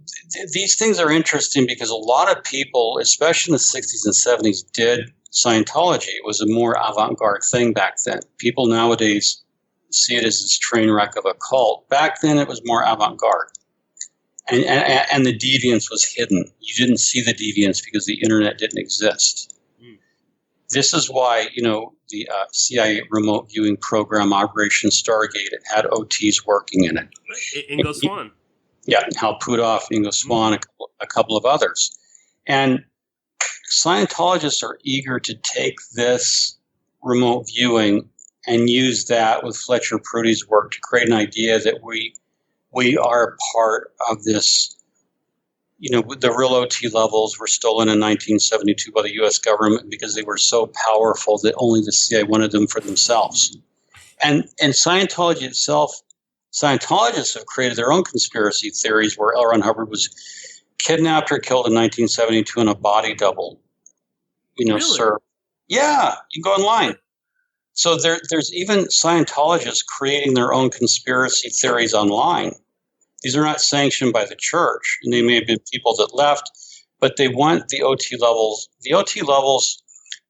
these things are interesting because a lot of people, especially in the 60s and 70s, did Scientology. It was a more avant-garde thing back then. People nowadays see it as this train wreck of a cult. Back then it was more avant-garde. And the deviance was hidden. You didn't see the deviance because the internet didn't exist. This is why, the CIA remote viewing program, Operation Stargate, it had OTs working in it. Ingo Swann. Yeah, Hal Puthoff, Ingo Swann, a couple of others. And Scientologists are eager to take this remote viewing and use that with Fletcher Prouty's work to create an idea that we are part of this. The real OT levels were stolen in 1972 by the U.S. government because they were so powerful that only the CIA wanted them for themselves. And Scientology itself, Scientologists have created their own conspiracy theories where L Ron Hubbard was kidnapped or killed in 1972 and a body double, Really? served. Yeah, you can go online. So there's even Scientologists creating their own conspiracy theories online. These are not sanctioned by the church, and they may have been people that left, but they want the OT levels. The OT levels,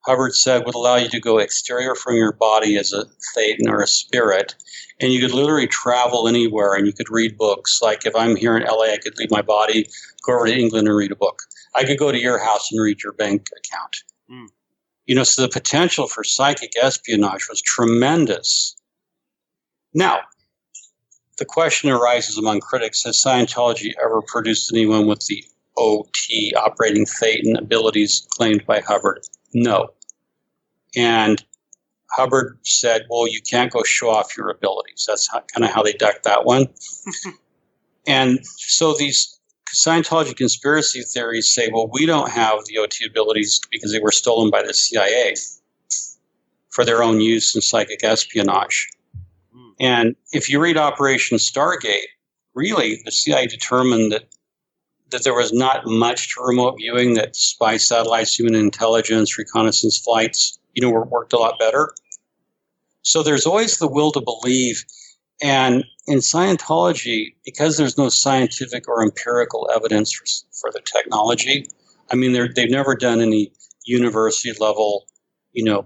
Hubbard said, would allow you to go exterior from your body as a thetan or a spirit, and you could literally travel anywhere, and you could read books. Like if I'm here in LA, I could leave my body, go over to England and read a book. I could go to your house and read your bank account. So the potential for psychic espionage was tremendous. Now, the question arises among critics, has Scientology ever produced anyone with the OT, operating thetan abilities claimed by Hubbard? No. And Hubbard said, well, you can't go show off your abilities. That's kind of how they ducked that one. And so these Scientology conspiracy theories say, well, we don't have the OT abilities because they were stolen by the CIA for their own use in psychic espionage. And if you read Operation Stargate, really the CIA determined that there was not much to remote viewing, that spy satellites, human intelligence, reconnaissance flights, worked a lot better. So there's always the will to believe. And in Scientology, because there's no scientific or empirical evidence for the technology, they've never done any university level,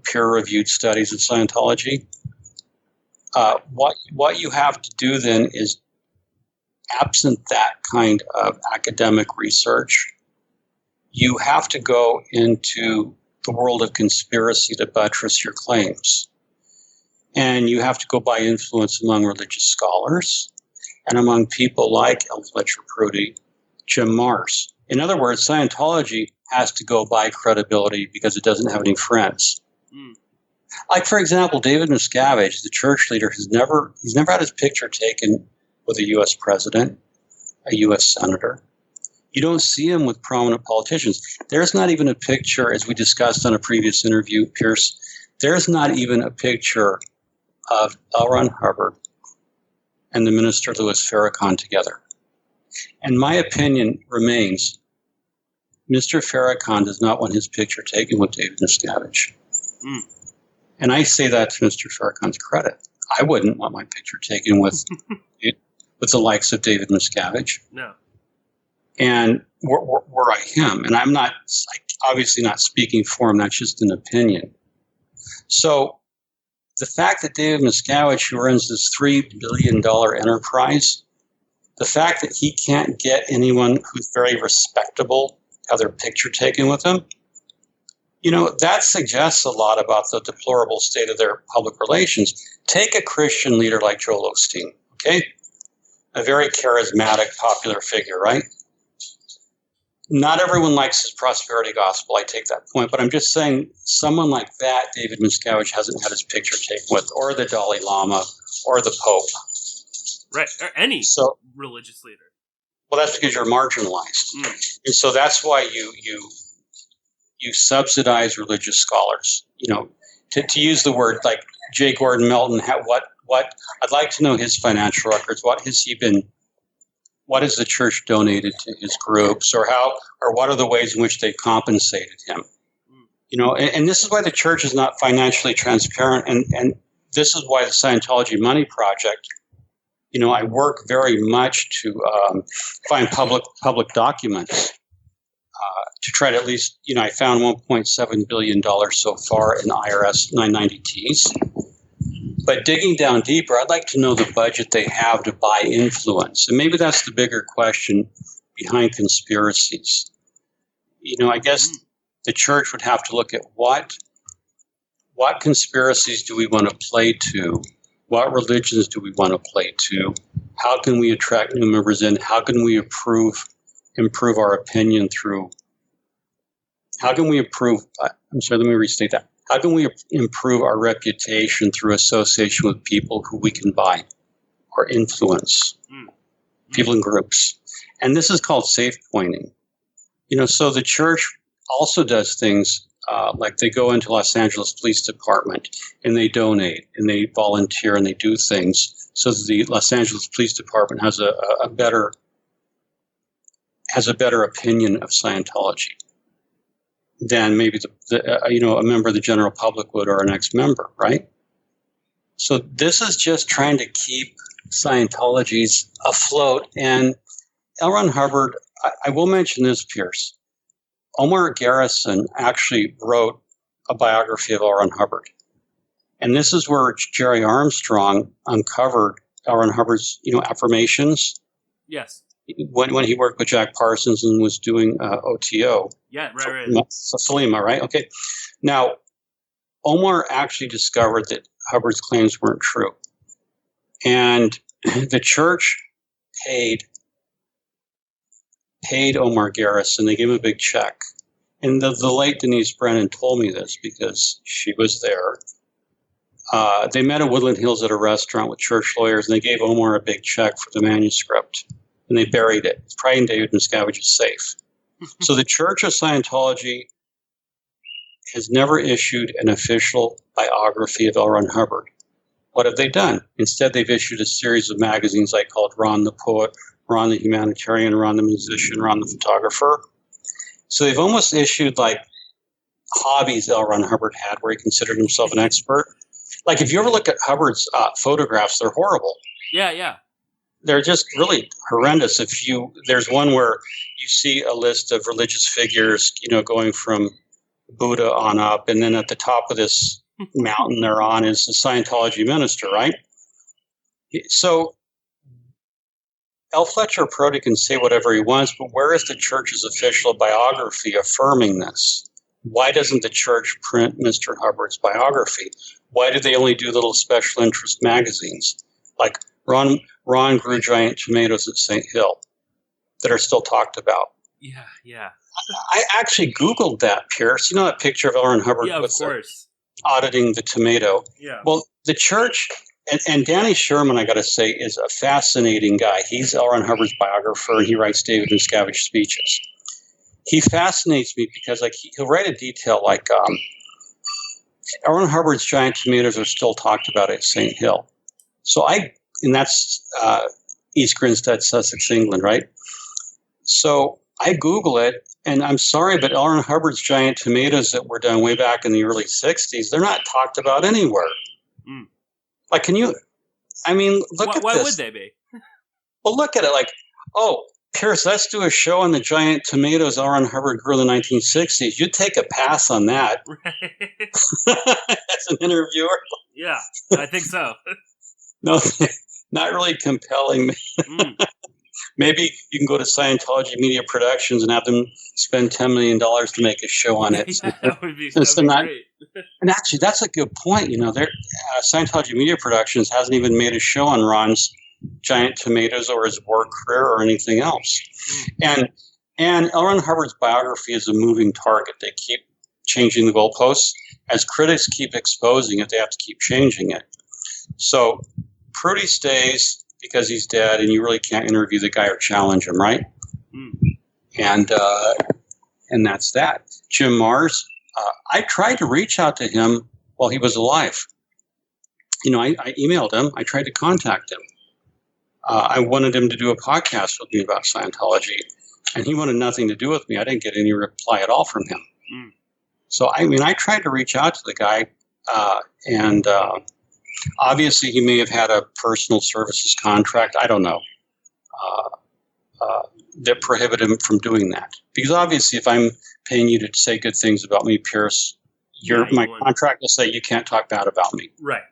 peer-reviewed studies of Scientology. What you have to do then is, absent that kind of academic research, you have to go into the world of conspiracy to buttress your claims. And you have to go by influence among religious scholars and among people like L. Fletcher Prouty, Jim Marrs. In other words, Scientology has to go by credibility because it doesn't have any friends. Like, for example, David Miscavige, the church leader, he's never had his picture taken with a U.S. president, a U.S. senator. You don't see him with prominent politicians. There's not even a picture, as we discussed on a previous interview, Pierce, there's not even a picture of L. Ron Hubbard and the minister Louis Farrakhan together. And my opinion remains, Mr. Farrakhan does not want his picture taken with David Miscavige. And I say that to Mr. Farrakhan's credit. I wouldn't want my picture taken with the likes of David Miscavige. No. And were I him, and I'm obviously not speaking for him, that's just an opinion. So the fact that David Miscavige, who runs this $3 billion enterprise, the fact that he can't get anyone who's very respectable have their picture taken with him, that suggests a lot about the deplorable state of their public relations. Take a Christian leader like Joel Osteen, okay? A very charismatic, popular figure, right? Not everyone likes his prosperity gospel, I take that point, but I'm just saying someone like that, David Miscavige, hasn't had his picture taken with, or the Dalai Lama, or the Pope. Right, or any religious leader. Well, that's because you're marginalized. And so that's why you subsidize religious scholars. To use the word like J. Gordon Melton, what I'd like to know his financial records. What has the church donated to his groups, or what are the ways in which they compensated him? And this is why the church is not financially transparent, and this is why the Scientology Money Project, I work very much to find public documents to try to at least, I found $1.7 billion so far in IRS 990Ts. But digging down deeper, I'd like to know the budget they have to buy influence. And maybe that's the bigger question behind conspiracies. I guess the church would have to look at what conspiracies do we want to play to? What religions do we want to play to? How can we attract new members in? How can we improve our opinion through How can we improve? I'm sorry, let me restate that. How can we improve our reputation through association with people who we can buy or influence, people in groups? And this is called safe pointing. So the church also does things like they go into Los Angeles Police Department and they donate and they volunteer and they do things so that the Los Angeles Police Department has a better opinion of Scientology than maybe a member of the general public would or an ex-member, right? So this is just trying to keep Scientologies afloat. And L Ron Hubbard, I will mention this, Pierce. Omar Garrison actually wrote a biography of L Ron Hubbard. And this is where Jerry Armstrong uncovered L Ron Hubbard's, affirmations. Yes. When he worked with Jack Parsons and was doing OTO. Yeah, right. Salima, right? Okay. Now, Omar actually discovered that Hubbard's claims weren't true. And the church paid Omar Garrison. They gave him a big check. And the late Denise Brennan told me this because she was there. They met at Woodland Hills at a restaurant with church lawyers, and they gave Omar a big check for the manuscript. And they buried it. It's probably in David Miscavige's safe. So the Church of Scientology has never issued an official biography of L Ron Hubbard. What have they done? Instead, they've issued a series of magazines like called Ron the Poet, Ron the Humanitarian, Ron the Musician, Ron the Photographer. So they've almost issued like hobbies L Ron Hubbard had where he considered himself an expert. Like if you ever look at Hubbard's photographs, they're horrible. Yeah. They're just really horrendous. There's one where you see a list of religious figures, going from Buddha on up, and then at the top of this mountain they're on is a Scientology minister, right? So L. Fletcher Prouty can say whatever he wants, but where is the church's official biography affirming this? Why doesn't the church print Mr. Hubbard's biography? Why do they only do little special interest magazines? Like Ron grew giant tomatoes at St. Hill that are still talked about. Yeah. I actually Googled that, Pierce. You know that picture of L Ron Hubbard auditing the tomato? Yeah. Well, the church, and Danny Sherman, I got to say, is a fascinating guy. He's L Ron Hubbard's biographer, and he writes David Miscavige speeches. He fascinates me because he'll write a detail like L Ron Hubbard's giant tomatoes are still talked about at St. Hill. And that's East Grinstead, Sussex, England, right? So I Google it, and I'm sorry, but L Ron Hubbard's giant tomatoes that were done way back in the early 60s, they're not talked about anywhere. Like, look at this. Why would they be? Well, look at it like, Pierce, let's do a show on the giant tomatoes L Ron Hubbard grew in the 1960s. You'd take a pass on that. Right. As an interviewer. Yeah, I think so. No, not really compelling. Maybe you can go to Scientology Media Productions and have them spend $10 million to make a show on it. Yeah, that would be great. And actually, that's a good point. Scientology Media Productions hasn't even made a show on Ron's giant tomatoes or his war career or anything else. And L Ron Hubbard's biography is a moving target. They keep changing the goalposts. As critics keep exposing it, they have to keep changing it. So Prouty stays because he's dead, and you really can't interview the guy or challenge him, right? And that's that. Jim Mars, I tried to reach out to him while he was alive. I emailed him. I tried to contact him. I wanted him to do a podcast with me about Scientology, and he wanted nothing to do with me. I didn't get any reply at all from him. So, I tried to reach out to the guy, and obviously he may have had a personal services contract. I don't know. That prohibit him from doing that. Because obviously if I'm paying you to say good things about me, Pierce, my contract will say you can't talk bad about me. Right.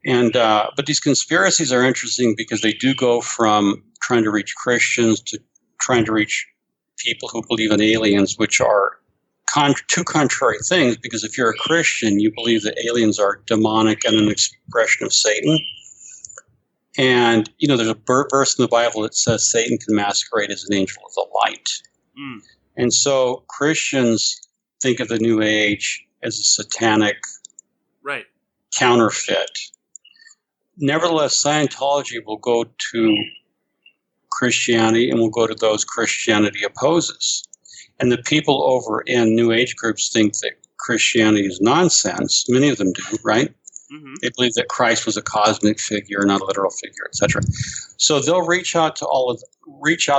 And but these conspiracies are interesting because they do go from trying to reach Christians to trying to reach people who believe in aliens, which are two contrary things. Because if you're a Christian, you believe that aliens are demonic and an expression of Satan. And, there's a verse in the Bible that says Satan can masquerade as an angel of the light. And so Christians think of the New Age as a satanic counterfeit. Nevertheless, Scientology will go to Christianity and will go to those Christianity opposes. And the people over in New Age groups think that Christianity is nonsense. Many of them do, right? Mm-hmm. They believe that Christ was a cosmic figure, not a literal figure, etc. So they'll reach out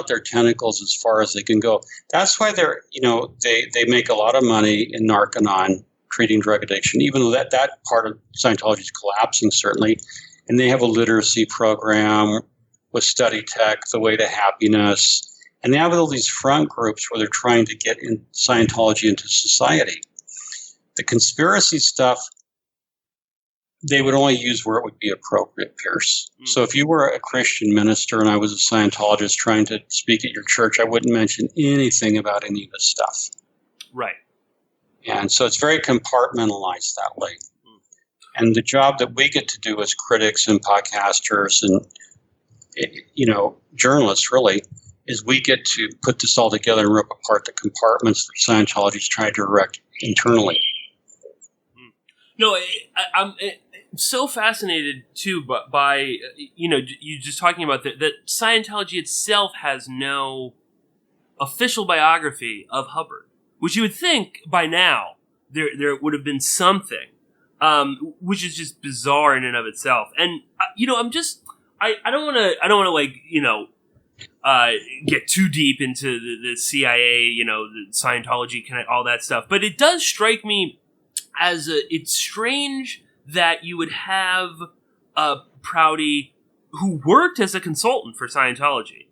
their tentacles as far as they can go. That's why they make a lot of money in Narconon, treating drug addiction, even though that part of Scientology is collapsing, certainly. And they have a literacy program with Study Tech, The Way to Happiness. And they have all these front groups where they're trying to get in Scientology into society. The conspiracy stuff, they would only use where it would be appropriate, Pierce. Mm. So if you were a Christian minister and I was a Scientologist trying to speak at your church, I wouldn't mention anything about any of this stuff. Right. And so it's very compartmentalized that way. Mm. And the job that we get to do as critics and podcasters and, journalists really, is we get to put this all together and rip apart the compartments that Scientology is trying to erect internally. No, I'm so fascinated too by you just talking about that Scientology itself has no official biography of Hubbard, which you would think by now there would have been something, which is just bizarre in and of itself. And I don't want to get too deep into the CIA, the Scientology, all that stuff, but it does strike me as it's strange that you would have Prouty, who worked as a consultant for Scientology,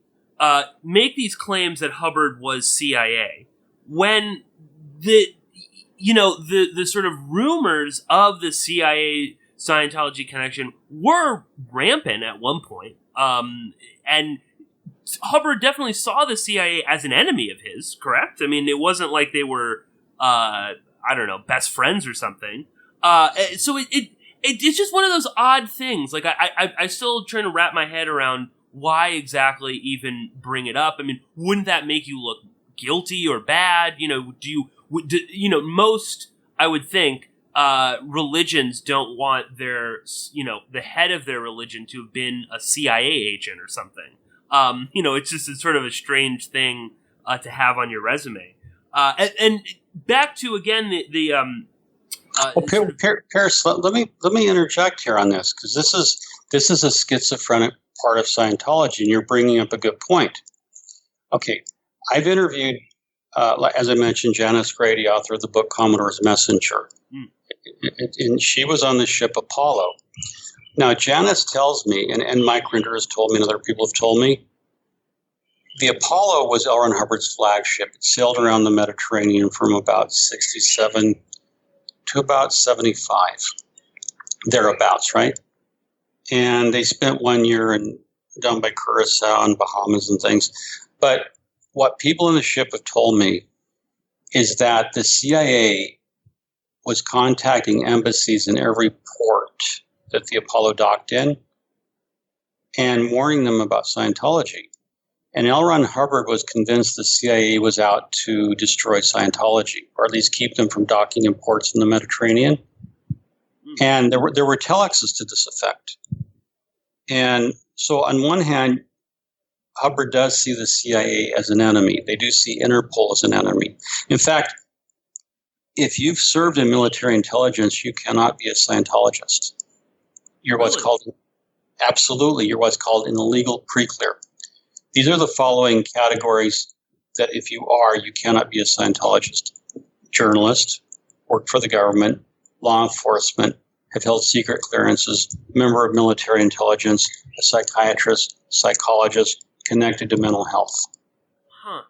make these claims that Hubbard was CIA when the sort of rumors of the CIA Scientology connection were rampant at one point, and Hubbard definitely saw the CIA as an enemy of his. Correct? I mean, it wasn't like they were best friends or something. So it's just one of those odd things. Like I still trying to wrap my head around why exactly even bring it up. I mean, wouldn't that make you look guilty or bad? Most, I would think, religions don't want their, the head of their religion to have been a CIA agent or something. It's sort of a strange thing to have on your resume. And back to again Paris, let me interject here on this, because this is a schizophrenic part of Scientology, and you're bringing up a good point. Okay, I've interviewed, as I mentioned, Janice Grady, author of the book Commodore's Messenger, and she was on the ship Apollo. Now, Janice tells me, and Mike Rinder has told me, and other people have told me, the Apollo was L Ron Hubbard's flagship. It sailed around the Mediterranean from about 67 to about 75, thereabouts, right? And they spent 1 year down by Curacao and Bahamas and things. But what people in the ship have told me is that the CIA was contacting embassies in every port that the Apollo docked in and warning them about Scientology. And L Ron Hubbard was convinced the CIA was out to destroy Scientology, or at least keep them from docking in ports in the Mediterranean. And there were telexes to this effect. And so on one hand, Hubbard does see the CIA as an enemy. They do see Interpol as an enemy. In fact, if you've served in military intelligence, you cannot be a Scientologist. You're what's called, absolutely, you're what's called an illegal pre-clear. These are the following categories that if you are, you cannot be a Scientologist. Journalist, worked for the government, law enforcement, have held secret clearances, member of military intelligence, a psychiatrist, psychologist, connected to mental health. Huh.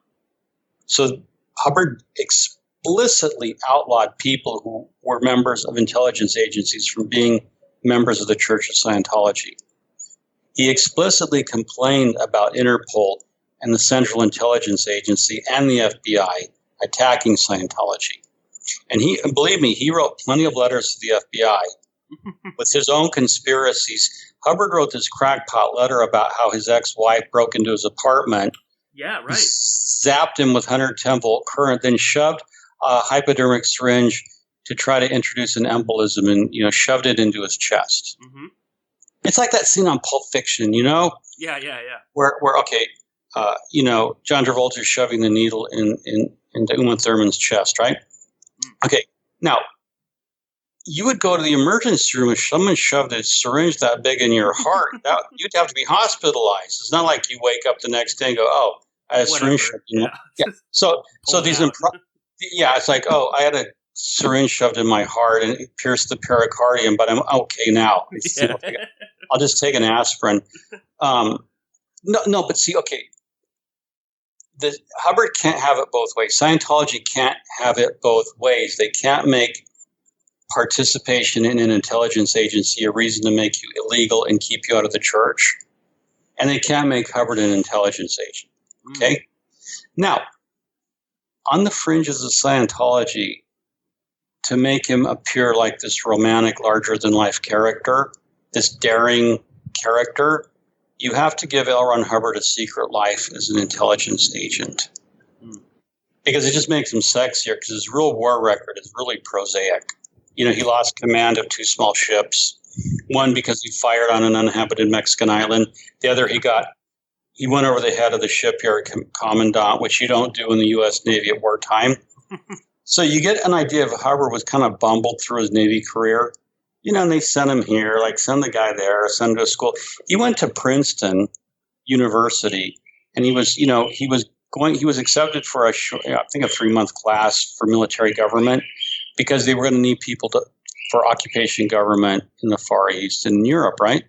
So Hubbard explicitly outlawed people who were members of intelligence agencies from being members of the Church of Scientology. He explicitly complained about Interpol and the Central Intelligence Agency and the FBI attacking Scientology. And believe me, he wrote plenty of letters to the FBI with his own conspiracies. Hubbard wrote this crackpot letter about how his ex-wife broke into his apartment Yeah, right. Zapped him with 110-volt current, then shoved a hypodermic syringe to try to introduce an embolism and, shoved it into his chest. Mm-hmm. It's like that scene on Pulp Fiction, Yeah. Where John Travolta's shoving the needle into Uma Thurman's chest, right? Okay, now, you would go to the emergency room if someone shoved a syringe that big in your heart. You'd have to be hospitalized. It's not like you wake up the next day and go, "Oh, I had a syringe shoved." Yeah. So these it's like, "Oh, I had a syringe shoved in my heart and it pierced the pericardium, but I'm okay now. I'll just take an aspirin." But see, okay, the Hubbard can't have it both ways. Scientology can't have it both ways. They can't make participation in an intelligence agency a reason to make you illegal and keep you out of the church. And they can't make Hubbard an intelligence agent. Okay? Now, on the fringes of Scientology, to make him appear like this romantic, larger-than-life character, this daring character, you have to give L. Ron Hubbard a secret life as an intelligence agent. Because it just makes him sexier, because his real war record is really prosaic. He lost command of 2 small ships. One because he fired on an uninhabited Mexican island. The other he went over the head of the shipyard commandant, which you don't do in the U.S. Navy at wartime. So you get an idea of Hubbard was kind of bumbled through his Navy career. And they sent him here, like send the guy there, send him to school. He went to Princeton University, and he was accepted for a 3-month class for military government, because they were going to need people for occupation government in the Far East and in Europe, right?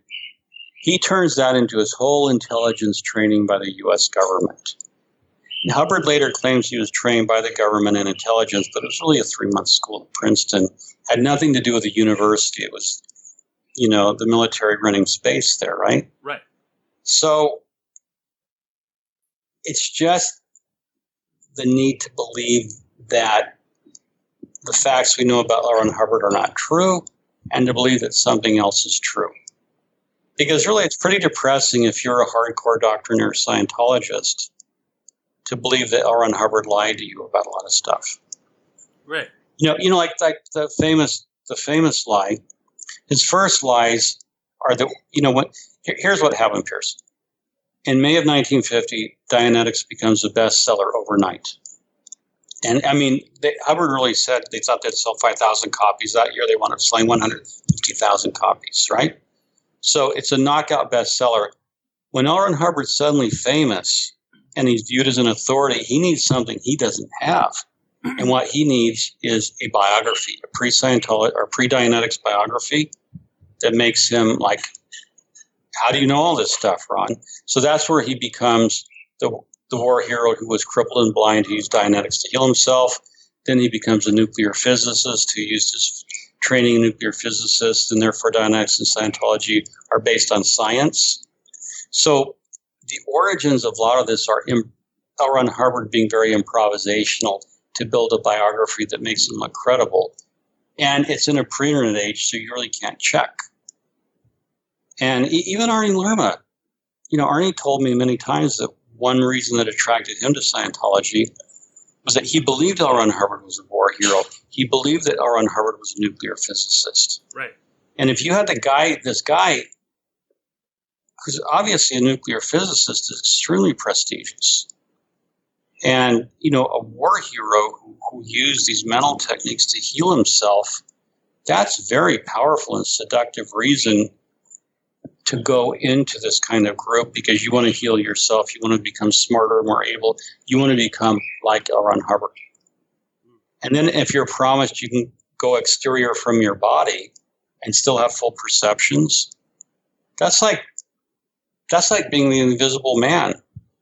He turns that into his whole intelligence training by the U.S. government. And Hubbard later claims he was trained by the government in intelligence, but it was really a 3-month school at Princeton. Had nothing to do with the university. It was, the military running space there, right? Right. So it's just the need to believe that the facts we know about L. Ron Hubbard are not true, and to believe that something else is true. Because really, it's pretty depressing if you're a hardcore doctrinaire Scientologist to believe that L. Ron Hubbard lied to you about a lot of stuff. Right. Like the famous lie. His first lies are here's what happened, Pierce. In May of 1950, Dianetics becomes a bestseller overnight. And Hubbard really said they thought they'd sell 5,000 copies that year. They wound up selling 150,000 copies, right? So it's a knockout bestseller. When L. Ron Hubbard's suddenly famous and he's viewed as an authority, he needs something he doesn't have. And what he needs is a biography, a pre-Scientology or pre-Dianetics biography that makes him like, how do you know all this stuff, Ron? So that's where he becomes the war hero who was crippled and blind, who used Dianetics to heal himself. Then he becomes a nuclear physicist who used his training in nuclear physicists, and therefore Dianetics and Scientology are based on science. So the origins of a lot of this are L. Ron Hubbard being very improvisational to build a biography that makes him look credible. And it's in a pre-internet age, so you really can't check. And even Arnie Lerma, Arnie told me many times that one reason that attracted him to Scientology was that he believed L. Ron Hubbard was a war hero. He believed that L. Ron Hubbard was a nuclear physicist. Right. And if you had this guy, who's obviously a nuclear physicist, is extremely prestigious. And, a war hero who used these mental techniques to heal himself, that's very powerful and seductive reason to go into this kind of group, because you want to heal yourself. You want to become smarter, more able. You want to become like L. Ron Hubbard. And then if you're promised you can go exterior from your body and still have full perceptions, that's like being the invisible man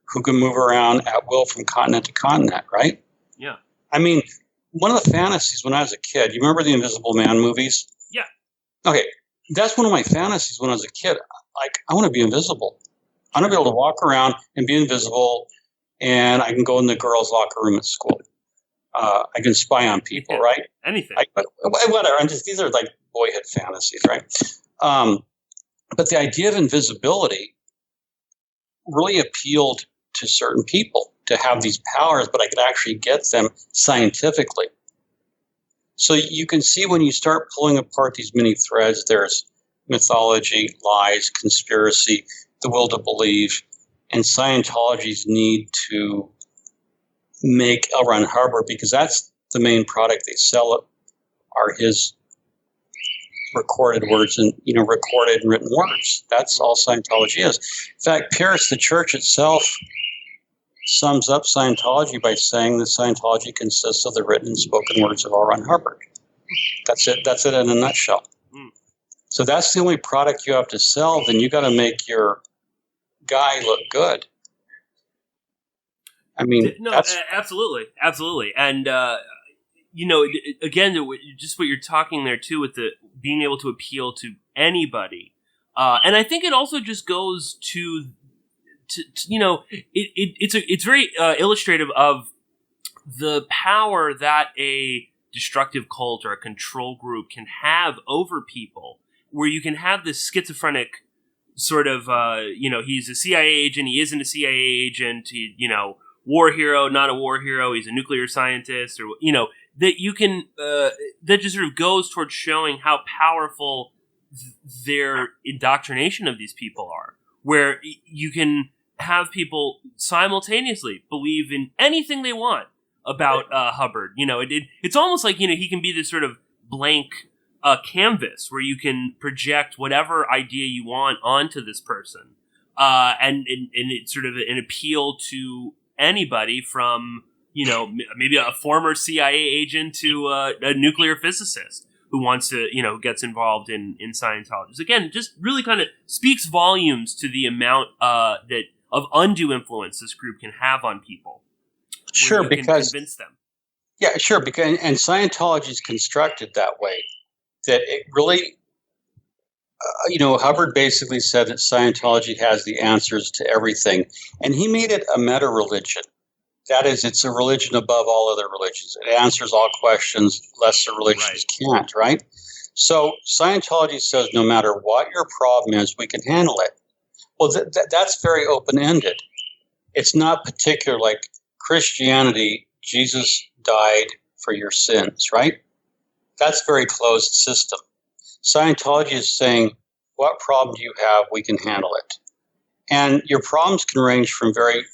who can move around at will from continent to continent, right? Yeah. One of the fantasies when I was a kid, you remember the Invisible Man movies? Yeah. Okay. That's one of my fantasies when I was a kid. Like, I want to be invisible. I want to be able to walk around and be invisible, and I can go in the girls' locker room at school. I can spy on people, right? Anything. Whatever. These are like boyhood fantasies, right? But the idea of invisibility really appealed to certain people to have these powers, but I could actually get them scientifically. So you can see when you start pulling apart these many threads, there's mythology, lies, conspiracy, the will to believe, and Scientology's need to make L Ron Hubbard, because that's the main product they sell, are his recorded words and, recorded and written words. That's all Scientology is. In fact, Pierce, the church itself, sums up Scientology by saying that Scientology consists of the written and spoken words of L Ron Hubbard. That's it. That's it in a nutshell. So that's the only product you have to sell. Then you got to make your guy look good. I mean, no, absolutely. And, again, just what you're talking there too, with the being able to appeal to anybody. And I think it also just goes to it's very illustrative of the power that a destructive cult or a control group can have over people, where you can have this schizophrenic sort of, he's a CIA agent, he isn't a CIA agent, war hero, not a war hero, he's a nuclear scientist, or, that you can, that just sort of goes towards showing how powerful their indoctrination of these people are, where you can have people simultaneously believe in anything they want about Hubbard. It's almost like, he can be this sort of blank canvas where you can project whatever idea you want onto this person. And it's sort of an appeal to anybody from, maybe a former CIA agent to a nuclear physicist who wants to, gets involved in Scientologists. Again, just really kind of speaks volumes to the amount of undue influence this group can have on people. Sure, because convince them. Yeah, sure, because and Scientology is constructed that way, that it really, Hubbard basically said that Scientology has the answers to everything, and he made it a meta-religion. That is, it's a religion above all other religions. It answers all questions lesser religions can't, right? So Scientology says no matter what your problem is, we can handle it. Well, that's very open-ended. It's not particular like Christianity, Jesus died for your sins, right? That's a very closed system. Scientology is saying, what problem do you have? We can handle it. And your problems can range from very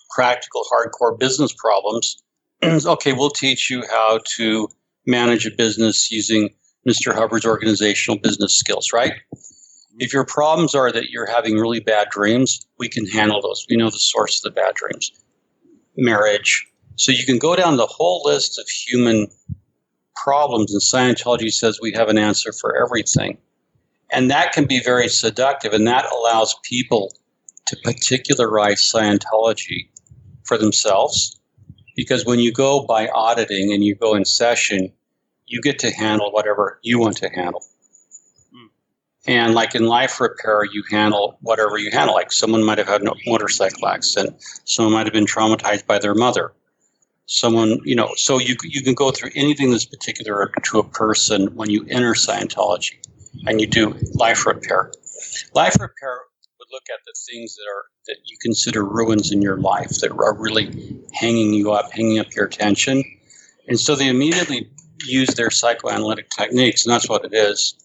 practical, hardcore business problems. Okay, we'll teach you how to manage a business using Mr. Hubbard's organizational business skills, right? If your problems are that you're having really bad dreams, we can handle those. We know the source of the bad dreams. Marriage. So you can go down the whole list of human problems, and Scientology says we have an answer for everything. And that can be very seductive, and that allows people to particularize Scientology for themselves. Because when you go by auditing and you go in session, you get to handle whatever you want to handle. And like in life repair, you handle whatever you handle. Like someone might have had a motorcycle accident. Someone might have been traumatized by their mother. Someone, so you can go through anything that's particular to a person when you enter Scientology and you do life repair. Life repair would look at the things that you consider ruins in your life that are really hanging up your attention. And so they immediately use their psychoanalytic techniques, and that's what it is,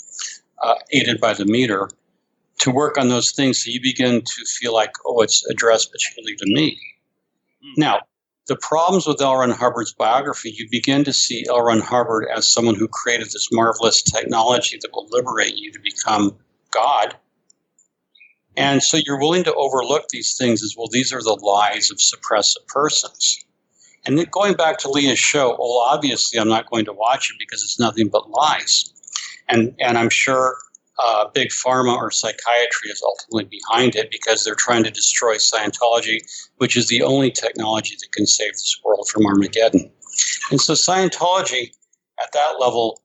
aided by the meter, to work on those things so you begin to feel like, it's addressed particularly to me. Now, the problems with L Ron Hubbard's biography, you begin to see L Ron Hubbard as someone who created this marvelous technology that will liberate you to become God. And so you're willing to overlook these things as, well, these are the lies of suppressive persons. And then going back to Leah's show, obviously I'm not going to watch it because it's nothing but lies. And I'm sure Big Pharma or psychiatry is ultimately behind it because they're trying to destroy Scientology, which is the only technology that can save this world from Armageddon. And so Scientology, at that level,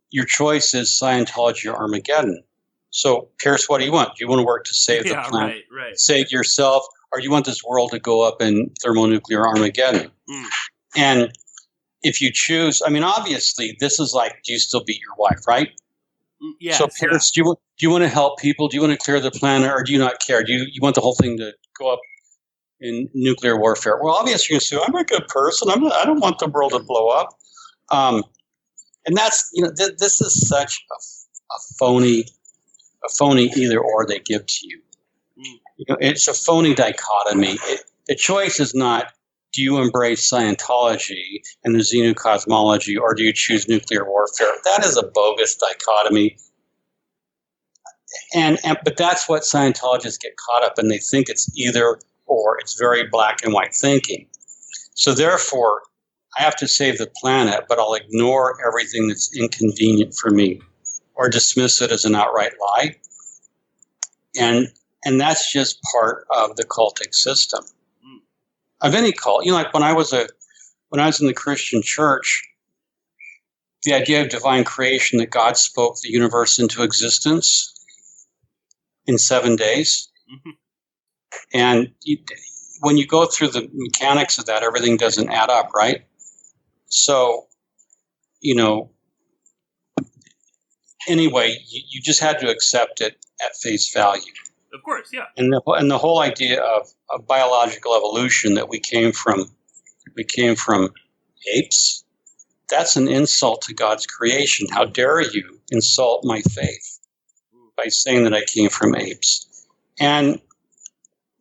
your choice is Scientology or Armageddon. So, Pierce, what do you want? Do you want to work to save the planet, save yourself, or do you want this world to go up in thermonuclear Armageddon? And if you choose, obviously, this is like, do you still beat your wife, right? Yes, so, Pierce, do you want to help people? Do you want to clear the planet, or do you not care? Do you want the whole thing to go up in nuclear warfare. Well, obviously you're going to say, I'm a good person. I don't want the world to blow up. And that's, this is such a phony either or they give to you. It's a phony dichotomy. The choice is not, do you embrace Scientology and the Xenu cosmology, or do you choose nuclear warfare? That is a bogus dichotomy. But that's what Scientologists get caught up in. They think it's either or. It's very black and white thinking. So therefore, I have to save the planet, but I'll ignore everything that's inconvenient for me or dismiss it as an outright lie. And that's just part of the cultic system of any cult. Like when I was in the Christian church, the idea of divine creation, that God spoke the universe into existence in 7 days. Mm-hmm. And when you go through the mechanics of that, everything doesn't add up, right? So, anyway, you just had to accept it at face value. Of course, yeah. And the whole idea of biological evolution, that we came from apes, that's an insult to God's creation. How dare you insult my faith by saying that I came from apes? And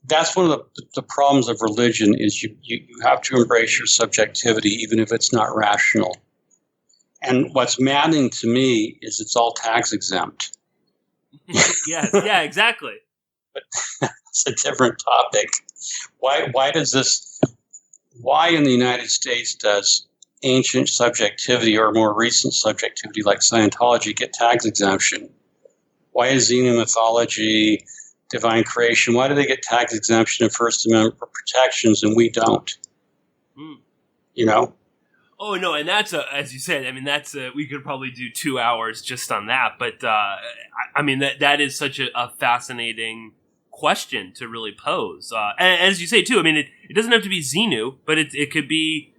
that's one of the problems of religion, is you have to embrace your subjectivity, even if it's not rational. And what's maddening to me is it's all tax exempt. Yes, yeah, exactly. But it's a different topic. Why in the United States does ancient subjectivity or more recent subjectivity like Scientology get tax exemption? Why is Xenu mythology, divine creation, why do they get tax exemption and First Amendment protections and we don't? Oh, no, and that's, as you said, we could probably do 2 hours just on that, but, that is such a fascinating question to really pose. And as you say, too, it doesn't have to be Xenu, but it could be,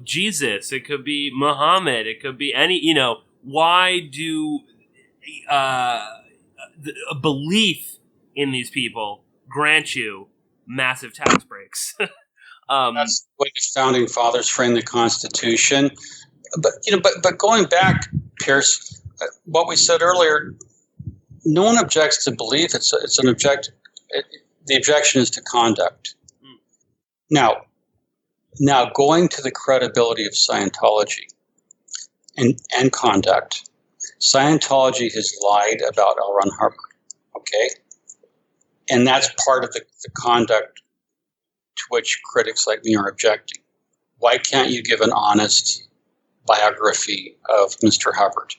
Jesus, it could be Muhammad, it could be any, why do a belief in these people grant you massive tax breaks? That's the way the founding fathers framed the Constitution. But going back, Pierce, what we said earlier, no one objects to belief. It's an object. The objection is to conduct. Now, going to the credibility of Scientology and conduct, Scientology has lied about L Ron Hubbard. Okay, and that's part of the conduct to which critics like me are objecting. Why can't you give an honest biography of Mr. Hubbard?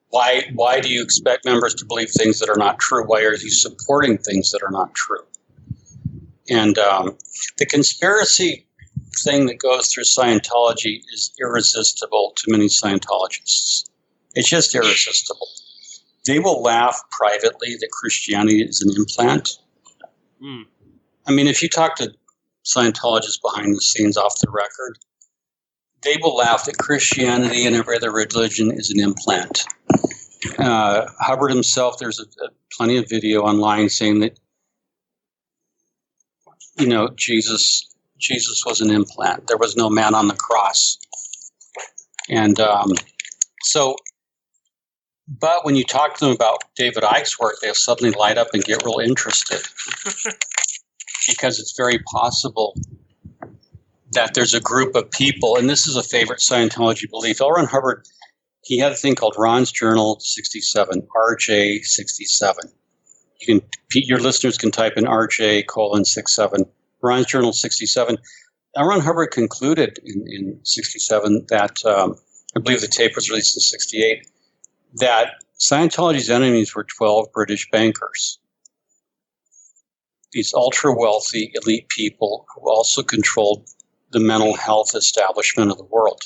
Why do you expect members to believe things that are not true? Why are you supporting things that are not true? And the conspiracy thing that goes through Scientology is irresistible to many Scientologists. It's just irresistible. They will laugh privately that Christianity is an implant. If you talk to Scientologists behind the scenes off the record, they will laugh that Christianity and every other religion is an implant. Hubbard himself, there's plenty of video online saying that, Jesus was an implant. There was no man on the cross. And but when you talk to them about David Icke's work, they'll suddenly light up and get real interested. Because it's very possible that there's a group of people, and this is a favorite Scientology belief. L Ron Hubbard, he had a thing called Ron's Journal 67, RJ 67. Your listeners can type in RJ:67, Ron's Journal 67. L Ron Hubbard concluded in 67 that, I believe the tape was released in 68, that Scientology's enemies were 12 British bankers. These ultra-wealthy, elite people who also controlled the mental health establishment of the world.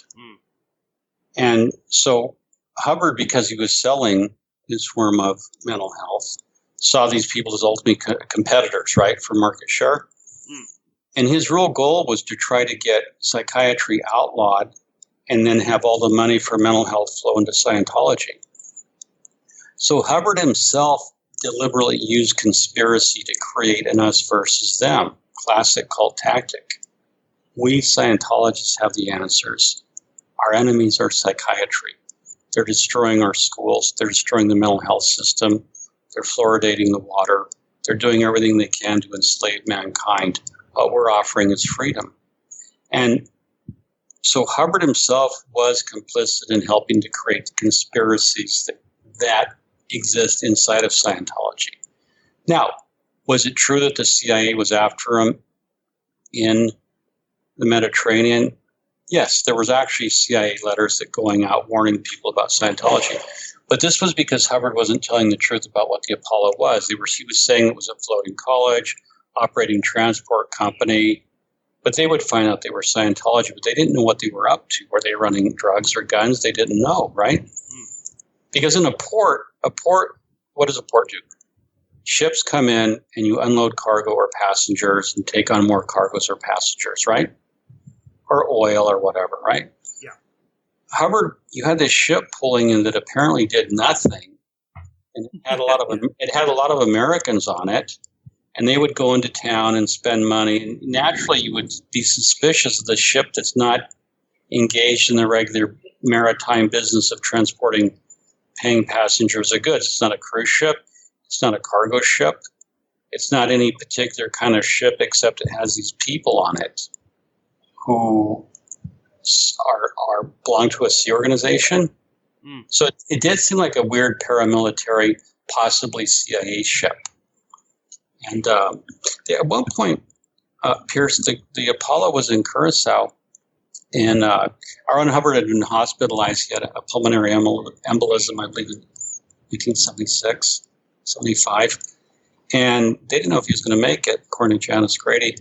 And so Hubbard, because he was selling his form of mental health, saw these people as ultimate competitors, right, for market share. And his real goal was to try to get psychiatry outlawed and then have all the money for mental health flow into Scientology. So Hubbard himself deliberately use conspiracy to create an us versus them. Classic cult tactic. We Scientologists have the answers. Our enemies are psychiatry. They're destroying our schools. They're destroying the mental health system. They're fluoridating the water. They're doing everything they can to enslave mankind. What we're offering is freedom. And so Hubbard himself was complicit in helping to create the conspiracies that exist inside of Scientology. Now, was it true that the CIA was after him in the Mediterranean? Yes, there was actually CIA letters that going out warning people about Scientology. But this was because Hubbard wasn't telling the truth about what the Apollo was. He was saying it was a floating college, operating transport company, but they would find out they were Scientology, but they didn't know what they were up to. Were they running drugs or guns? They didn't know, right? Because in a port, what does a port do? Ships come in and you unload cargo or passengers and take on more cargoes or passengers, right? Or oil or whatever, right? Yeah. Hubbard, you had this ship pulling in that apparently did nothing, and it had a lot of Americans on it, and they would go into town and spend money. And naturally, you would be suspicious of the ship that's not engaged in the regular maritime business of transporting paying passengers or goods. It's not a cruise ship. It's not a cargo ship. It's not any particular kind of ship, except it has these people on it who are belong to a sea organization. So it did seem like a weird paramilitary, possibly CIA ship. And at one point, Pierce, the Apollo was in Curacao, and L Ron Hubbard had been hospitalized. He had a pulmonary embolism, I believe, in 1976, 75. And they didn't know if he was going to make it, according to Janice Grady.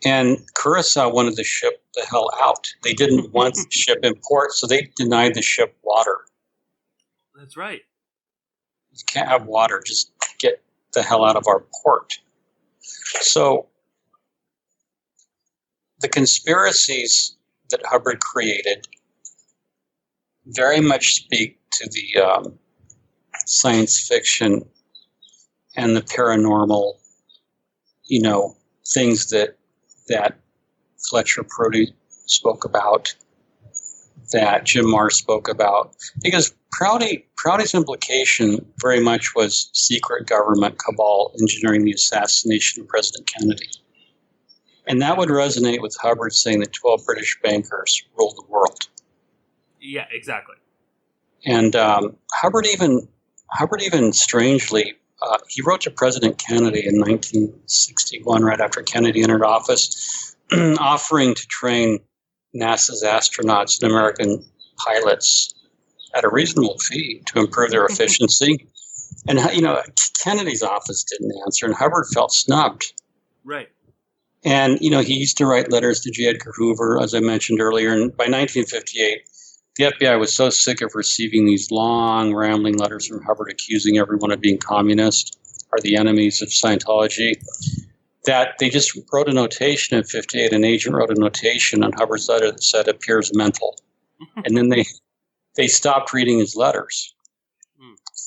And Curacao wanted the ship the hell out. They didn't want the ship in port, so they denied the ship water. That's right. You can't have water. Just get the hell out of our port. So the conspiracies that Hubbard created very much speak to the science fiction and the paranormal, things that Fletcher Prouty spoke about, that Jim Marr spoke about, because Prouty's implication very much was secret government cabal engineering the assassination of President Kennedy. And that would resonate with Hubbard saying that 12 British bankers ruled the world. Yeah, exactly. And Hubbard even strangely, he wrote to President Kennedy in 1961, right after Kennedy entered office, offering to train NASA's astronauts and American pilots at a reasonable fee to improve their efficiency. And, Kennedy's office didn't answer, and Hubbard felt snubbed. Right. And, he used to write letters to J. Edgar Hoover, as I mentioned earlier. And by 1958, the FBI was so sick of receiving these long, rambling letters from Hubbard accusing everyone of being communist or the enemies of Scientology that they just wrote a notation in 58. An agent wrote a notation on Hubbard's letter that said, "appears mental." And then they stopped reading his letters.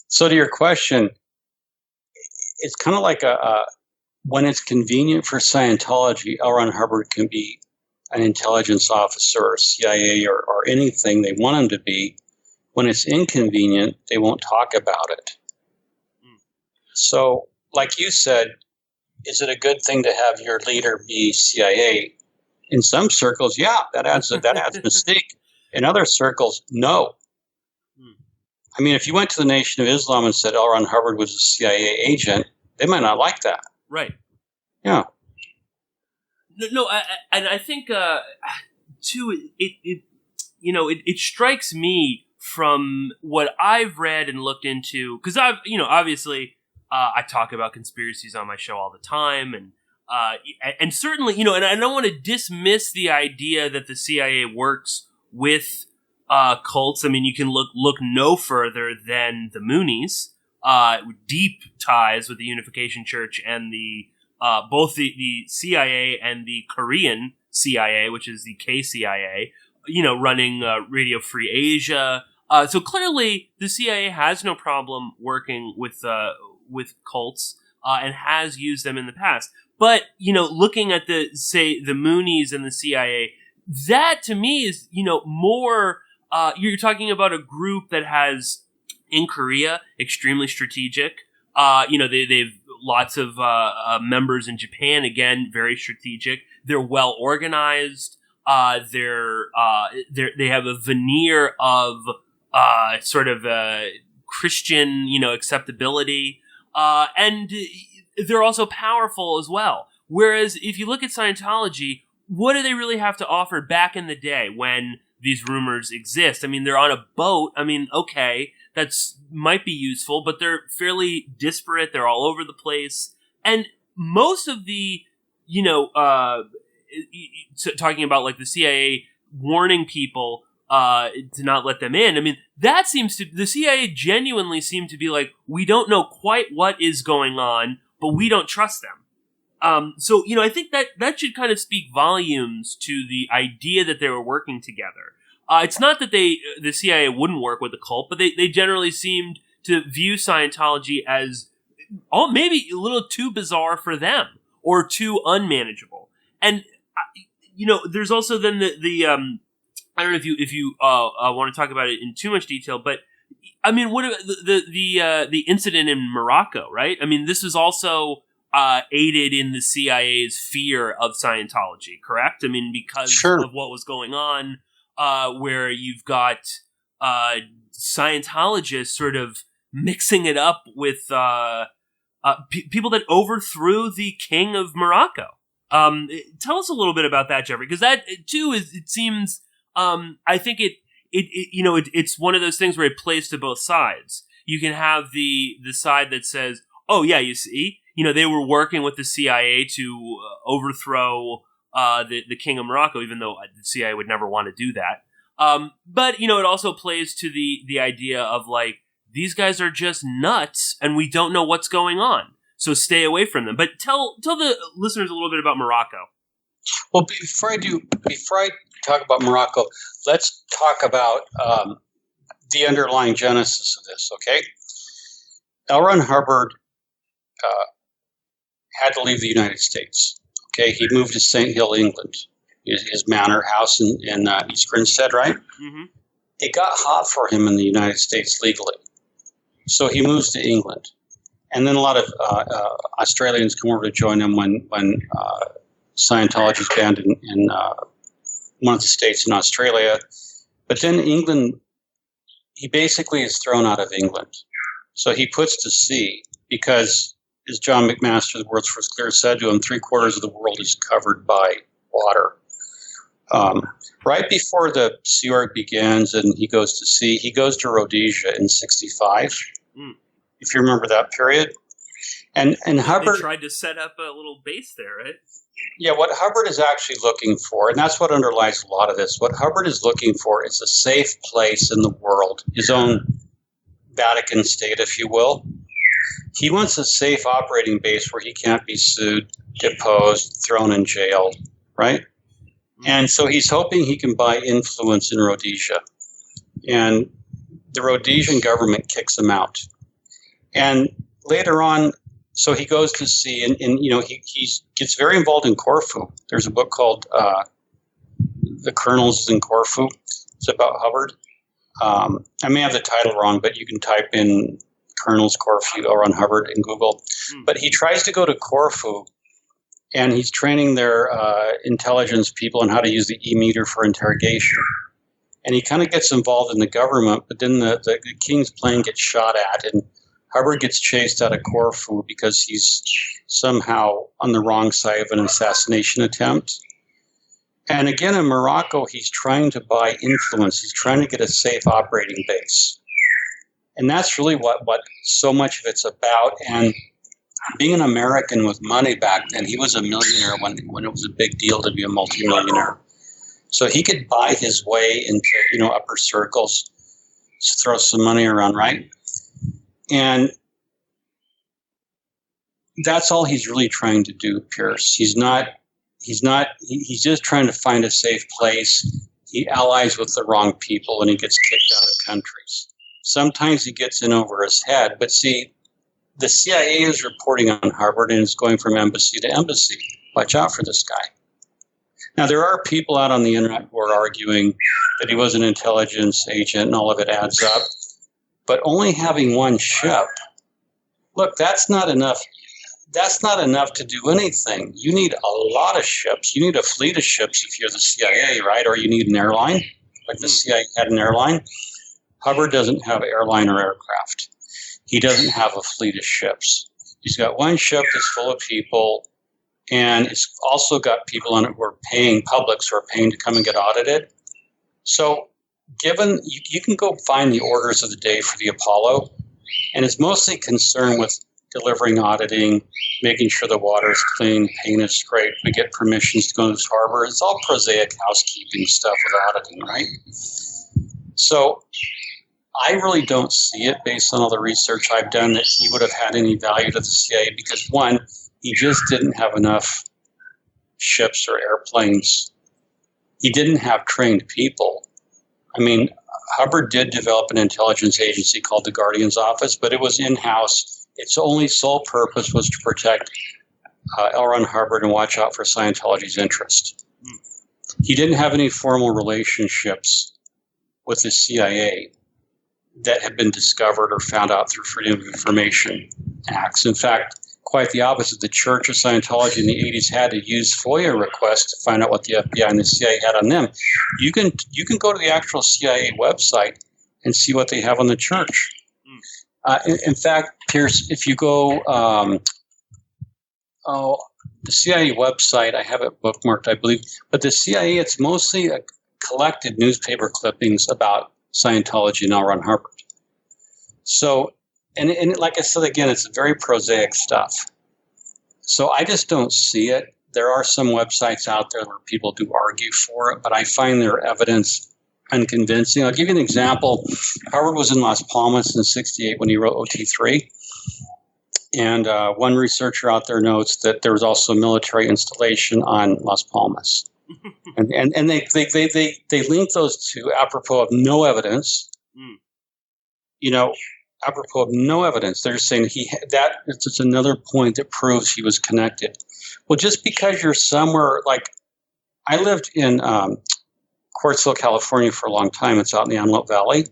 So to your question, it's kind of like when it's convenient for Scientology, L Ron Hubbard can be an intelligence officer or CIA or anything they want him to be. When it's inconvenient, they won't talk about it. So, like you said, is it a good thing to have your leader be CIA? In some circles, yeah, that adds mystique. In other circles, no. I mean, if you went to the Nation of Islam and said L Ron Hubbard was a CIA agent, they might not like that. Right. Yeah. No, and I think too. It strikes me from what I've read and looked into, because obviously I talk about conspiracies on my show all the time, and certainly and I don't want to dismiss the idea that the CIA works with cults. I mean, you can look no further than the Moonies, deep ties with the Unification Church and the both the CIA and the Korean CIA, which is the KCIA, running Radio Free Asia. So clearly the CIA has no problem working with with cults and has used them in the past. But, looking at the Moonies and the CIA, that to me is, more, you're talking about a group that has, in Korea, extremely strategic. They've lots of members in Japan, again, very strategic. They're well organized. They have a veneer of sort of Christian, acceptability, and they're also powerful as well. Whereas if you look at Scientology, what do they really have to offer back in the day when these rumors exist? I mean, they're on a boat. I mean, okay, that's might be useful, but they're fairly disparate. They're all over the place, and most of the, talking about like the CIA warning people to not let them in. I mean, the CIA genuinely seemed to be like, we don't know quite what is going on, but we don't trust them. So, I think that should kind of speak volumes to the idea that they were working together. It's not that the CIA wouldn't work with the cult, but they generally seemed to view Scientology as maybe a little too bizarre for them or too unmanageable. And, there's also then the I don't know if you want to talk about it in too much detail, but I mean, what about the incident in Morocco, right? I mean, this is also aided in the CIA's fear of Scientology, correct? I mean, because of what was going on, where you've got Scientologists sort of mixing it up with people that overthrew the king of Morocco. Tell us a little bit about that, Jeffrey, because that too it seems. I think it's one of those things where it plays to both sides. You can have the side that says, "Oh yeah, you see, they were working with the CIA to overthrow the king of Morocco," even though the CIA would never want to do that. But it also plays to the idea of like, these guys are just nuts, and we don't know what's going on, so stay away from them. But tell the listeners a little bit about Morocco. Well, before I talk about Morocco, let's talk about the underlying genesis of this, okay? L Ron Hubbard had to leave the United States, okay? He moved to St. Hill, England, his manor house in East Grinstead, right? Mm-hmm. It got hot for him in the United States legally, so he moves to England. And then a lot of Australians come over to join him when Scientology is banned in one of the states in Australia. But then England, he basically is thrown out of England. So he puts to sea because, as John McMaster, the world's first clear, said to him, 3/4 of the world is covered by water. Right before the Sea Org begins and he goes to sea, he goes to Rhodesia in 1965, if you remember that period. And Hubbard... They tried to set up a little base there, right? Yeah, what Hubbard is actually looking for, and that's what underlies a lot of this, what Hubbard is looking for is a safe place in the world, his own Vatican state, if you will. He wants a safe operating base where he can't be sued, deposed, thrown in jail, right? And so he's hoping he can buy influence in Rhodesia. And the Rhodesian government kicks him out. And later on, so he goes to sea, and he gets very involved in Corfu. There's a book called The Colonels in Corfu. It's about Hubbard. I may have the title wrong, but you can type in Colonels Corfu or on Hubbard in Google. But he tries to go to Corfu, and he's training their intelligence people on how to use the e-meter for interrogation. And he kind of gets involved in the government, but then the king's plane gets shot at, and Hubbard gets chased out of Corfu because he's somehow on the wrong side of an assassination attempt. And again, in Morocco, he's trying to buy influence. He's trying to get a safe operating base. And that's really what so much of it's about. And being an American with money back then, he was a millionaire when it was a big deal to be a multimillionaire. So he could buy his way into, upper circles, throw some money around, right? And that's all he's really trying to do, Pierce. He's just trying to find a safe place. He allies with the wrong people and he gets kicked out of countries. Sometimes he gets in over his head, but see, the CIA is reporting on Hubbard and is going from embassy to embassy. Watch out for this guy. Now, there are people out on the internet who are arguing that he was an intelligence agent and all of it adds up. But only having one ship, look, that's not enough. That's not enough to do anything. You need a lot of ships. You need a fleet of ships if you're the CIA, right? Or you need an airline, like the CIA had an airline. Hubbard doesn't have airline or aircraft. He doesn't have a fleet of ships. He's got one ship that's full of people, and it's also got people on it who are paying, publics who are paying to come and get audited. So given, you can go find the orders of the day for the Apollo, and it's mostly concerned with delivering auditing, making sure the water is clean, paint is scraped, we get permissions to go to this harbor. It's all prosaic housekeeping stuff with auditing, right? So I really don't see it based on all the research I've done that he would have had any value to the CIA because, one, he just didn't have enough ships or airplanes. He didn't have trained people. I mean, Hubbard did develop an intelligence agency called the Guardian's Office, but it was in-house. Its only sole purpose was to protect L Ron Hubbard and watch out for Scientology's interest. He didn't have any formal relationships with the CIA that had been discovered or found out through Freedom of Information Acts. In fact, quite the opposite. The Church of Scientology in the 80s had to use FOIA requests to find out what the FBI and the CIA had on them. You can go to the actual CIA website and see what they have on the Church. In fact, Pierce, if you go, the CIA website, I have it bookmarked, I believe, but the CIA, it's mostly collected newspaper clippings about Scientology and L Ron Hubbard. So, and like I said, again, it's very prosaic stuff. So I just don't see it. There are some websites out there where people do argue for it, but I find their evidence unconvincing. I'll give you an example. Hubbard was in Las Palmas in '68 when he wrote OT3. And one researcher out there notes that there was also a military installation on Las Palmas. and they link those two apropos of no evidence. You know, apropos of no evidence. They're saying it's just another point that proves he was connected. Well, just because you're somewhere, like I lived in Quartzville, California for a long time. It's out in the Antelope Valley.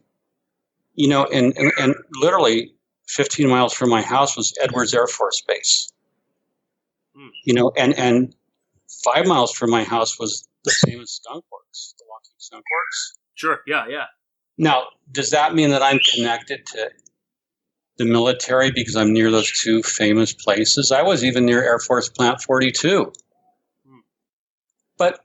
You know, and literally 15 miles from my house was Edwards Air Force Base. You know, and 5 miles from my house was the famous Skunk Works, the Lockheed Skunk Works. Sure, yeah. Now, does that mean that I'm connected to the military because I'm near those two famous places? I was even near Air Force Plant 42. But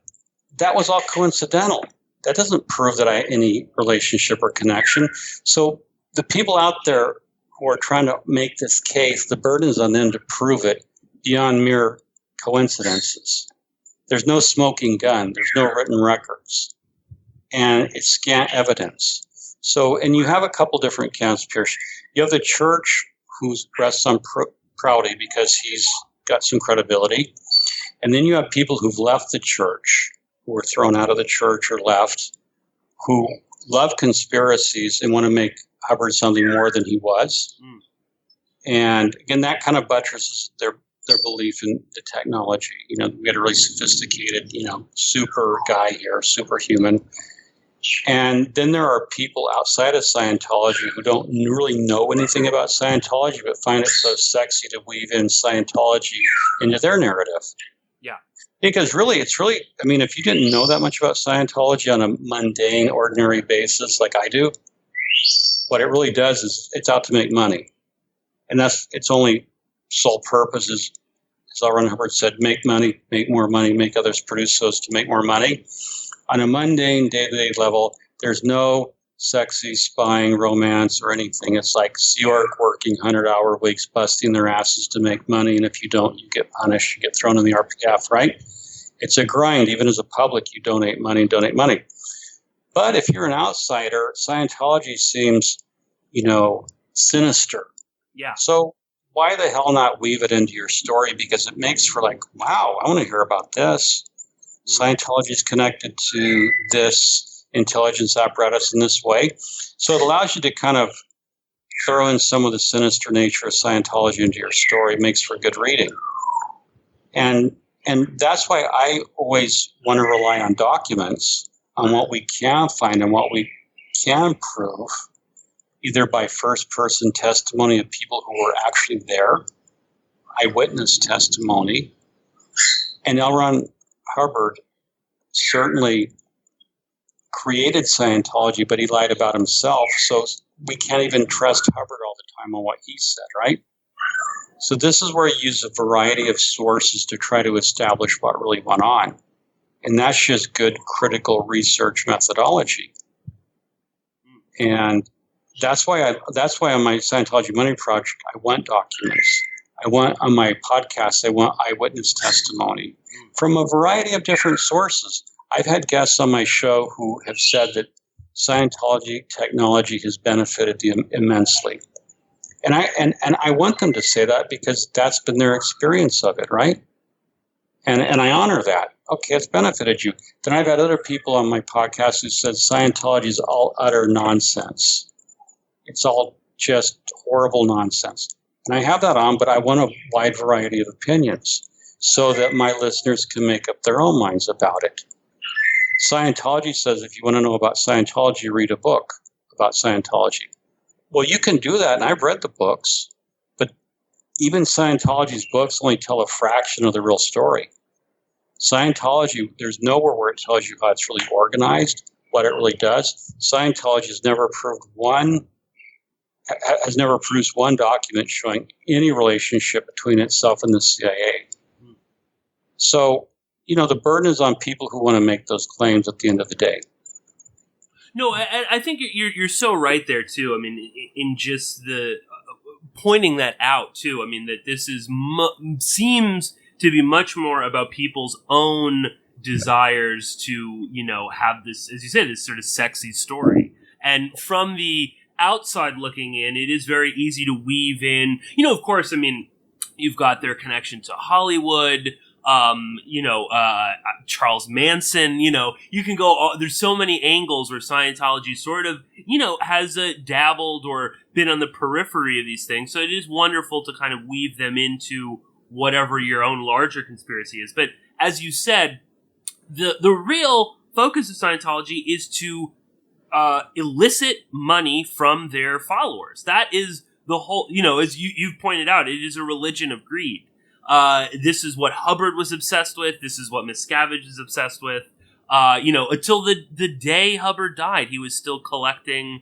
that was all coincidental. That doesn't prove that I had any relationship or connection. So the people out there who are trying to make this case, the burden is on them to prove it beyond mere coincidences. There's no smoking gun. There's no written records. And it's scant evidence. So, and you have a couple different camps, Pierce. You have the church who rests on Prouty because he's got some credibility. And then you have people who've left the church, who were thrown out of the church or left, who love conspiracies and want to make Hubbard something more than he was. And again, that kind of buttresses their belief in the technology. You know, we had a really sophisticated, you know, super guy here, superhuman. And then there are people outside of Scientology who don't really know anything about Scientology, but find it so sexy to weave in Scientology into their narrative. Yeah. Because really, I mean, if you didn't know that much about Scientology on a mundane, ordinary basis like I do, what it really does is it's out to make money. And that's its only sole purpose is, as L Ron Hubbard said, make money, make more money, make others produce those to make more money. On a mundane, day-to-day level, there's no sexy spying romance or anything. It's like Sea Org working 100-hour weeks, busting their asses to make money, and if you don't, you get punished, you get thrown in the RPF, right? It's a grind. Even as a public, you donate money. But if you're an outsider, Scientology seems, you know, sinister. Yeah. So why the hell not weave it into your story? Because it makes for like, wow, I want to hear about this. Scientology is connected to this intelligence apparatus in this way. So it allows you to kind of throw in some of the sinister nature of Scientology into your story. It makes for good reading. And that's why I always want to rely on documents, on what we can find and what we can prove, either by first-person testimony of people who were actually there, eyewitness testimony. And L Ron Hubbard certainly created Scientology, but he lied about himself, so we can't even trust Hubbard all the time on what he said, right? So this is where I use a variety of sources to try to establish what really went on. And that's just good critical research methodology. And that's why on my Scientology Money Project, I want documents. I want on my podcast, I want eyewitness testimony from a variety of different sources. I've had guests on my show who have said that Scientology technology has benefited them immensely. And I want them to say that because that's been their experience of it, right? And I honor that. Okay, it's benefited you. Then I've had other people on my podcast who said Scientology is all utter nonsense. It's all just horrible nonsense. And I have that on, but I want a wide variety of opinions so that my listeners can make up their own minds about it. Scientology says if you want to know about Scientology, read a book about Scientology. Well, you can do that, and I've read the books, but even Scientology's books only tell a fraction of the real story. Scientology, there's nowhere where it tells you how it's really organized, what it really does. Scientology has never produced one document showing any relationship between itself and the CIA. So, the burden is on people who want to make those claims at the end of the day. No, I think you're so right there too. I mean, in just the pointing that out too. I mean, that this is seems to be much more about people's own desires to, have this, as you say, this sort of sexy story. And from the outside looking in, it is very easy to weave in. Of course, I mean, you've got their connection to Hollywood. Charles Manson, you can go, there's so many angles where Scientology sort of, has dabbled or been on the periphery of these things. So it is wonderful to kind of weave them into whatever your own larger conspiracy is. But as you said, the real focus of Scientology is to elicit money from their followers. That is the whole, as you've pointed out, it is a religion of greed. This is what Hubbard was obsessed with. This is what Miscavige is obsessed with. Until the day Hubbard died, he was still collecting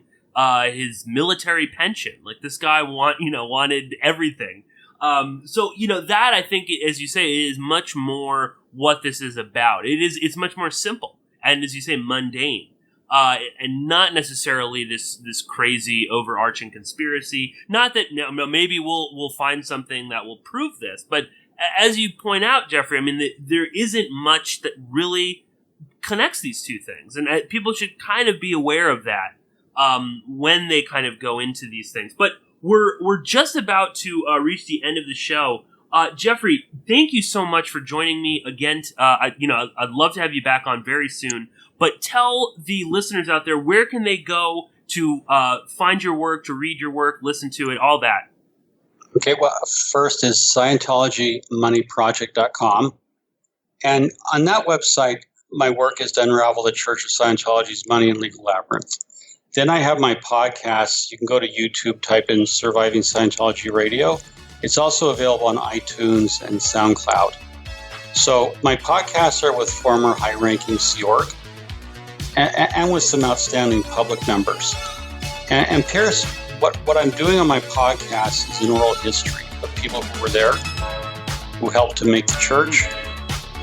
his military pension. Like, this guy wanted everything. That, I think, as you say, is much more what this is about. It's much more simple and, as you say, mundane. And not necessarily this crazy overarching conspiracy. Not that maybe we'll find something that will prove this, but as you point out, Jeffrey, I mean, there isn't much that really connects these two things, and people should kind of be aware of that when they kind of go into these things. But we're just about to reach the end of the show. Jeffrey, thank you so much for joining me again. I'd love to have you back on very soon. But tell the listeners out there, where can they go to find your work, to read your work, listen to it, all that? Okay, well, first is ScientologyMoneyProject.com. And on that website, my work is to unravel the Church of Scientology's money and legal labyrinth. Then I have my podcast. You can go to YouTube, type in Surviving Scientology Radio. It's also available on iTunes and SoundCloud. So my podcasts are with former high-ranking Sea Org and with some outstanding public members. And Pierce, what I'm doing on my podcast is an oral history of people who were there, who helped to make the church.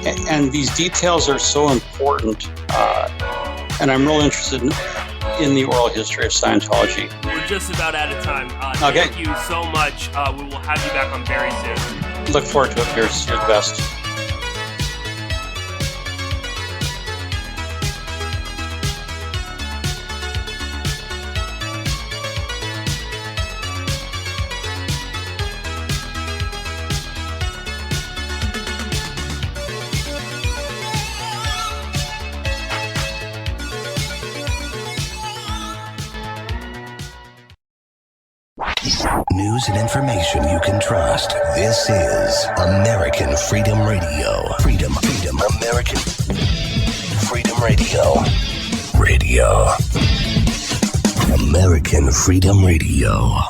And these details are so important, and I'm real interested in the oral history of Scientology. We're just about out of time. Okay. Thank you so much. We will have you back on very soon. Look forward to it, Pierce. You're the best. News and information you can trust. This is American Freedom Radio. Freedom, American Freedom Radio. American Freedom Radio.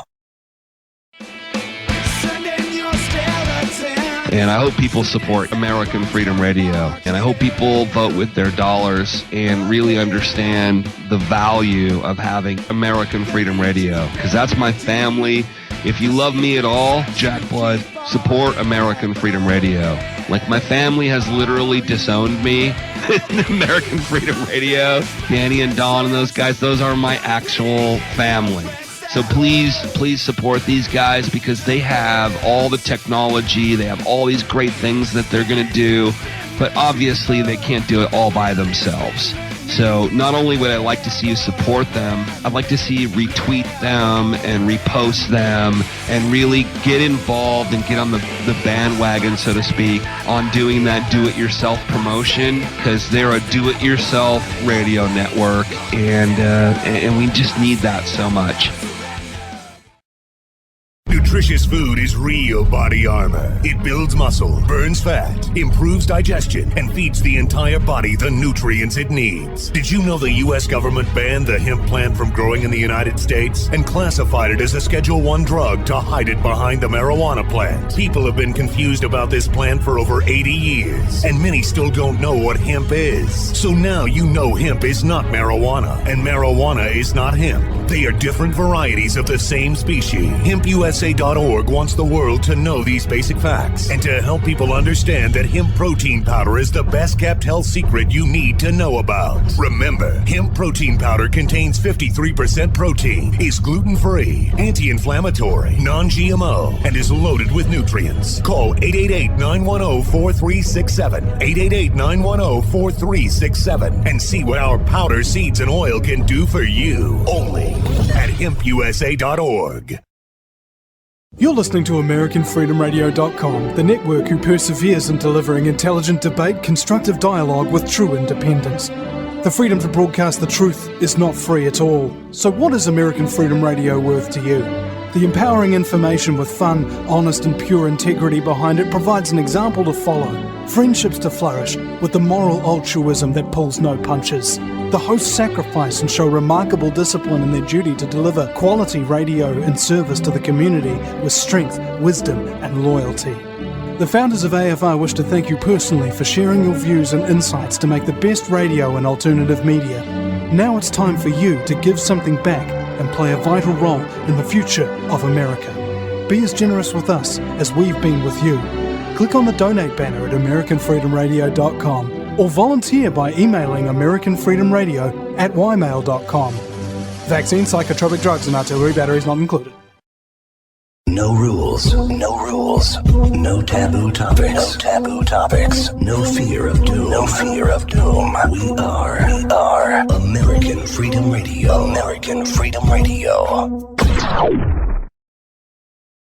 And I hope people support American Freedom Radio. And I hope people vote with their dollars and really understand the value of having American Freedom Radio. Because that's my family. If you love me at all, Jack Blood, support American Freedom Radio. Like, my family has literally disowned me in American Freedom Radio. Danny and Don and those guys, those are my actual family. So please support these guys because they have all the technology. They have all these great things that they're going to do. But obviously, they can't do it all by themselves. So not only would I like to see you support them, I'd like to see you retweet them and repost them and really get involved and get on the bandwagon, so to speak, on doing that do-it-yourself promotion, because they're a do-it-yourself radio network, and we just need that so much. Nutritious food is real body armor. It builds muscle, burns fat, improves digestion, and feeds the entire body the nutrients it needs. Did you know the U.S. government banned the hemp plant from growing in the United States and classified it as a Schedule I drug to hide it behind the marijuana plant? People have been confused about this plant for over 80 years, and many still don't know what hemp is. So now you know hemp is not marijuana, and marijuana is not hemp. They are different varieties of the same species. HempUSA.org wants the world to know these basic facts and to help people understand that hemp protein powder is the best kept health secret you need to know about. Remember, hemp protein powder contains 53% protein, is gluten-free, anti-inflammatory, non-GMO, and is loaded with nutrients. Call 888-910-4367, 888-910-4367, and see what our powder, seeds, and oil can do for you. Only at HempUSA.org. You're listening to AmericanFreedomRadio.com, the network who perseveres in delivering intelligent debate, constructive dialogue with true independence. The freedom to broadcast the truth is not free at all. So what is American Freedom Radio worth to you? The empowering information with fun, honest and pure integrity behind it provides an example to follow. Friendships to flourish with the moral altruism that pulls no punches. The hosts sacrifice and show remarkable discipline in their duty to deliver quality radio in service to the community with strength, wisdom and loyalty. The founders of AFR wish to thank you personally for sharing your views and insights to make the best radio and alternative media. Now it's time for you to give something back and play a vital role in the future of America. Be as generous with us as we've been with you. Click on the donate banner at AmericanFreedomRadio.com or volunteer by emailing AmericanFreedomRadio@ymail.com. Vaccine, psychotropic drugs and artillery batteries not included. No rules, no taboo topics, no fear of doom, We are American Freedom Radio.